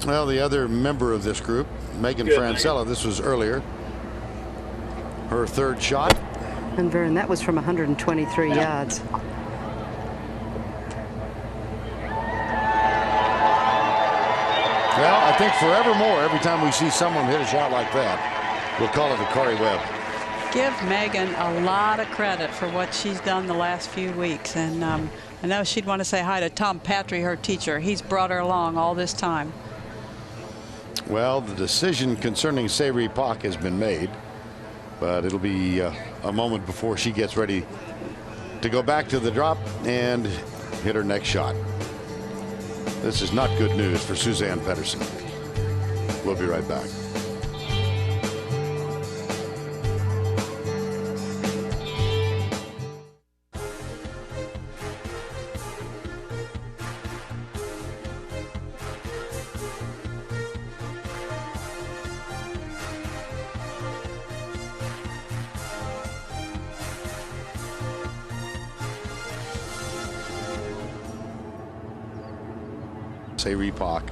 Well, the other member of this group, Megan Francella, this was earlier. Her third shot.
And Vern, that was from 123 yards.
Well, I think forevermore, every time we see someone hit a shot like that, we'll call it a Corey Webb.
Give Megan a lot of credit for what she's done the last few weeks. And I know she'd want to say hi to Tom Patry, her teacher. He's brought her along all this time.
Well, the decision concerning Sayri Pak has been made, but it'll be a moment before she gets ready to go back to the drop and hit her next shot. This is not good news for Suzann Pettersen. We'll be right back. Sayri Pak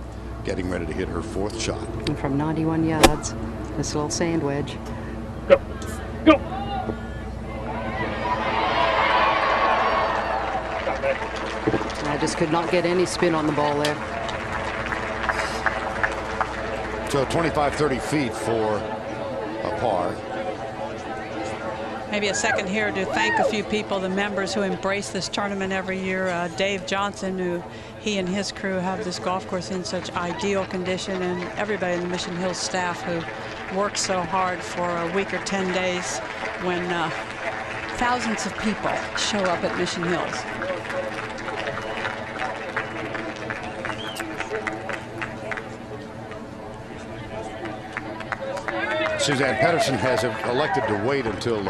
getting ready to hit her fourth shot.
And from 91 yards, this little sand wedge.
Go. Go.
I just could not get any spin on the ball there.
So 25-30 feet for a par.
Maybe a second here to thank a few people, the members who embrace this tournament every year. Dave Johnson, who he and his crew have this golf course in such ideal condition, and everybody in the Mission Hills staff who works so hard for a week or 10 days when thousands of people show up at Mission Hills.
Suzann Pettersen has elected to wait until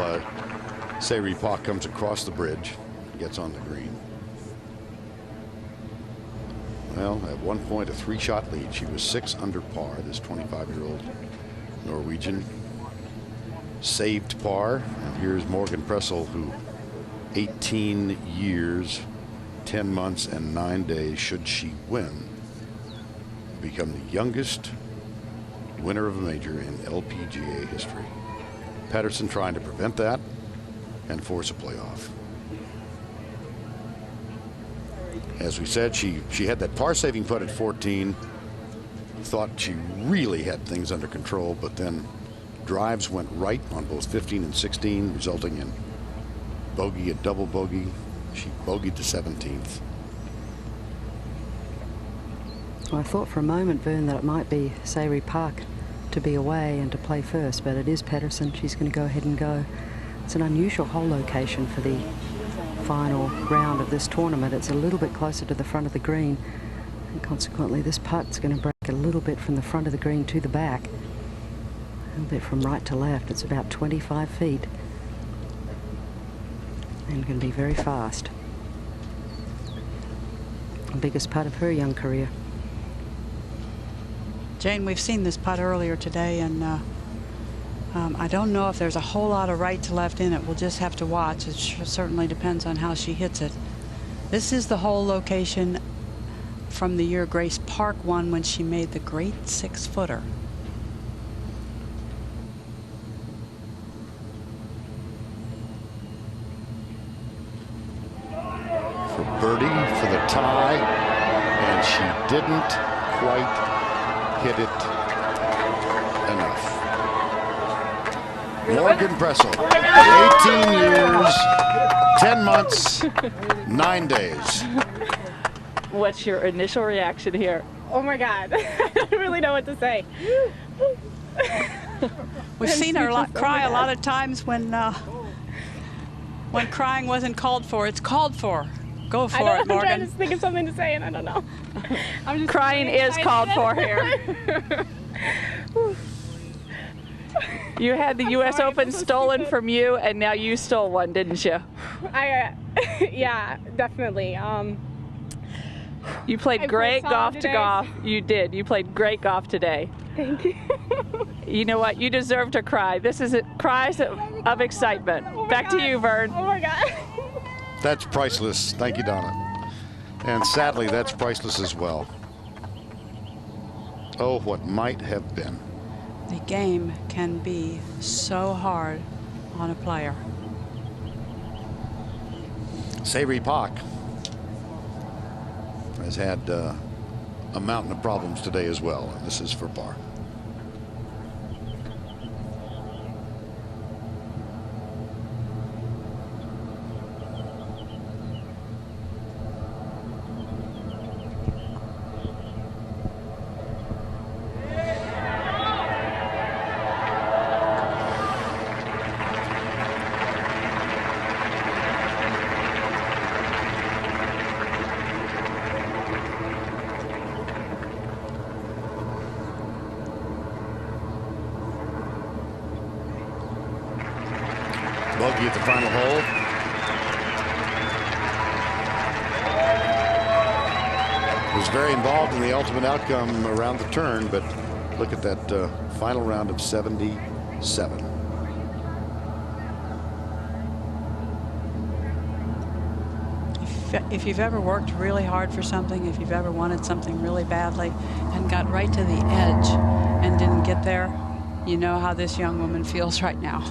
Sayri Pak comes across the bridge, gets on the green. Well, at one point, a 3-shot lead. She was 6 under par, this 25-year-old Norwegian. Saved par. And here's Morgan Pressel, who 18 years, 10 months, and 9 days, should she win, become the youngest winner of a major in LPGA history. Pettersen trying to prevent that and force a playoff. As we said, she had that par-saving putt at 14. Thought she really had things under control, but then drives went right on both 15 and 16, resulting in bogey and double bogey. She bogeyed the 17th.
Well, I thought for a moment, Vern, that it might be Sayri Pak to be away and to play first, but it is Pettersen. She's going to go ahead and go. It's an unusual hole location for the final round of this tournament. It's a little bit closer to the front of the green, and consequently this putt's going to break a little bit from the front of the green to the back, a little bit from right to left. It's about 25 feet and going to be very fast. The biggest putt of her young career.
Jane, we've seen this putt earlier today, and I don't know if there's a whole lot of right to left in it. We'll just have to watch. It certainly depends on how she hits it. This is the hole location from the year Grace Park won when she made the great 6-footer.
For birdie, for the tie, and she didn't quite hit it enough. Morgan Pressel, 18 years, 10 months, 9 days.
What's your initial reaction here?
Oh my God, I don't really know what to say.
We've seen her cry a lot of times when crying wasn't called for. It's called for. Go for it, Morgan.
I'm trying to think of something to say, and I don't know. I'm just
crying is called for here. You had the U.S. Open stolen from you, and now you stole one, didn't you?
I Yeah, definitely.
You played great golf to golf. You did. You played great golf today.
Thank you.
You know what? You deserve to cry. This is cries of excitement. Back to you, Vern.
Oh my God.
That's priceless. Thank you, Donna. And sadly, that's priceless as well. Oh, what might have been.
The game can be so hard on a player.
Sayri Pak has had a mountain of problems today as well. This is for par. Bogey at the final hole. Was very involved in the ultimate outcome around the turn, but look at that final round of 77.
If you've ever worked really hard for something, if you've ever wanted something really badly and got right to the edge and didn't get there, you know how this young woman feels right now.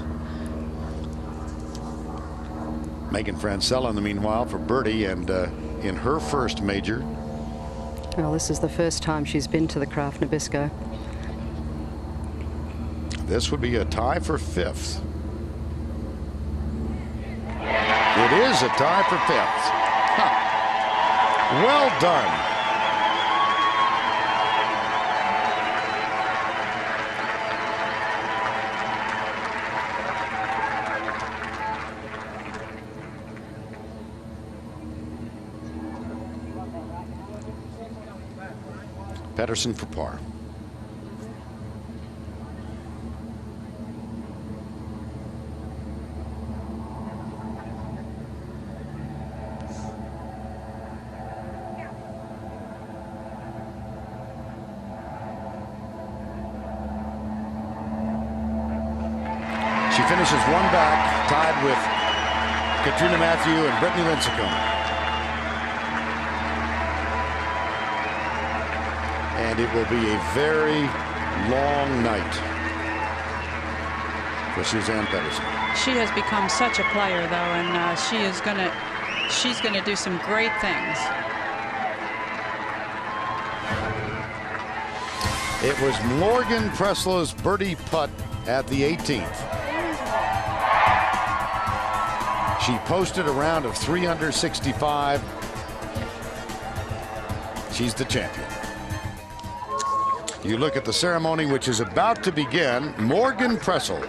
Megan Francella, in the meanwhile, for birdie, and in her first major.
Well, this is the first time she's been to the Kraft Nabisco.
This would be a tie for fifth. It is a tie for fifth. Huh. Well done. Pedersen for par. She finishes one back, tied with Katrina Matthew and Brittany Lincecum. And it will be a very long night for Suzann Pedersen.
She has become such a player, though, and she's gonna do some great things.
It was Morgan Preslow's birdie putt at the 18th. She posted a round of 3 under 65. She's the champion. You look at the ceremony, which is about to begin. Morgan Pressel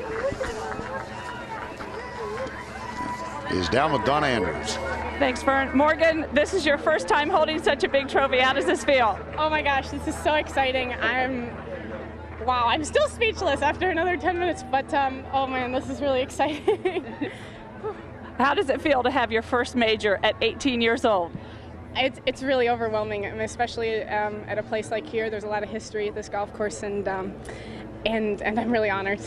is down with Donna Andrews.
Thanks, Vern. Morgan, this is your first time holding such a big trophy. How does this feel?
Oh my gosh, this is so exciting. Wow, I'm still speechless after another 10 minutes, but oh man, this is really exciting.
How does it feel to have your first major at 18 years old?
It's really overwhelming, especially at a place like here. There's a lot of history at this golf course, and I'm really honored.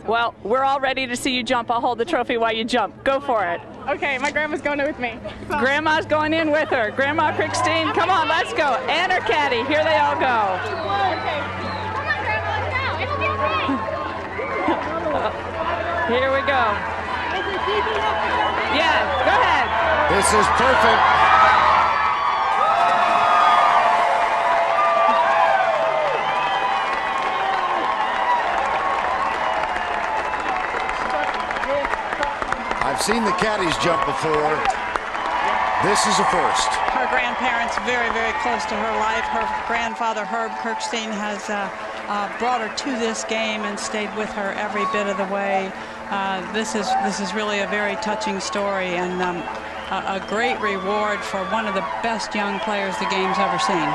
Well, we're all ready to see you jump. I'll hold the trophy while you jump. Go for it.
Okay, my grandma's going with me.
Grandma's going in with her. Grandma Christine, come on, let's go. And her caddy, here they all go.
Okay. Come on, Grandma, let's go. It'll be okay.
Here we go. Yeah, go ahead.
This is perfect. I've seen the caddies jump before. This is a first.
Her grandparents very, very close to her life. Her grandfather, Herb Kirkstein, has brought her to this game and stayed with her every bit of the way. This is really a very touching story, and a great reward for one of the best young players the game's ever seen.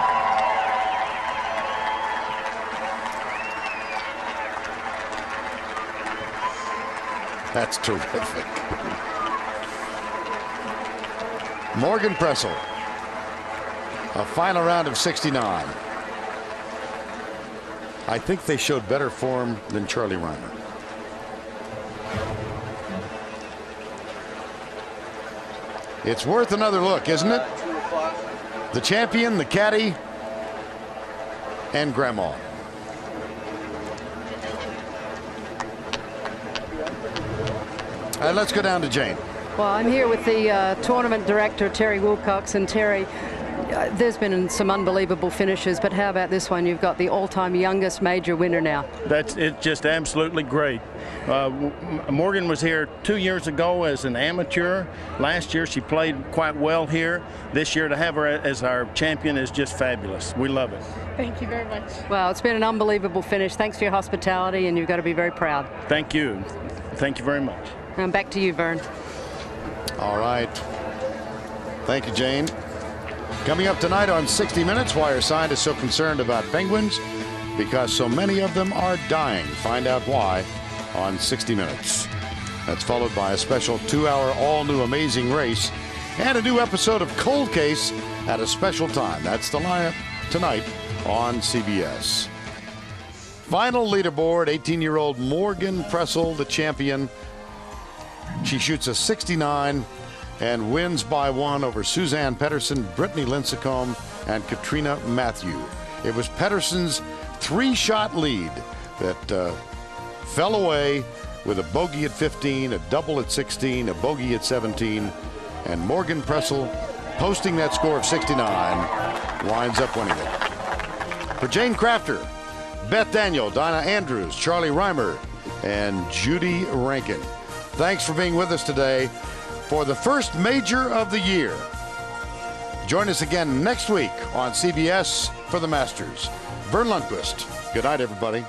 That's terrific. Morgan Pressel. A final round of 69. I think they showed better form than Charlie Reimer. It's worth another look, isn't it? The champion, the caddy, and Grandma. Let's go down to Jane.
Well, I'm here with the tournament director, Terry Wilcox. And Terry, there's been some unbelievable finishes, but how about this one? You've got the all-time youngest major winner now.
It's just absolutely great. Morgan was here 2 years ago as an amateur. Last year she played quite well here. This year to have her as our champion is just fabulous. We love it.
Thank you very much. Well, it's been an unbelievable finish. Thanks for your hospitality, and you've got to be very proud.
Thank you. Thank you very much.
And back to you, Vern.
All right. Thank you, Jane. Coming up tonight on 60 Minutes, why are scientists so concerned about penguins? Because so many of them are dying. Find out why on 60 Minutes. That's followed by a special 2-hour all-new amazing race and a new episode of Cold Case at a special time. That's the lineup tonight on CBS. Final leaderboard, 18-year-old Morgan Pressel, the champion. She shoots a 69 and wins by 1 over Suzanne Pettersen, Brittany Lincecum, and Katrina Matthew. It was Petterson's 3-shot lead that fell away with a bogey at 15, a double at 16, a bogey at 17, and Morgan Pressel, posting that score of 69, winds up winning it. For Jane Crafter, Beth Daniel, Dinah Andrews, Charlie Reimer, and Judy Rankin, thanks for being with us today for the first major of the year. Join us again next week on CBS for the Masters. Vern Lundquist. Good night, everybody.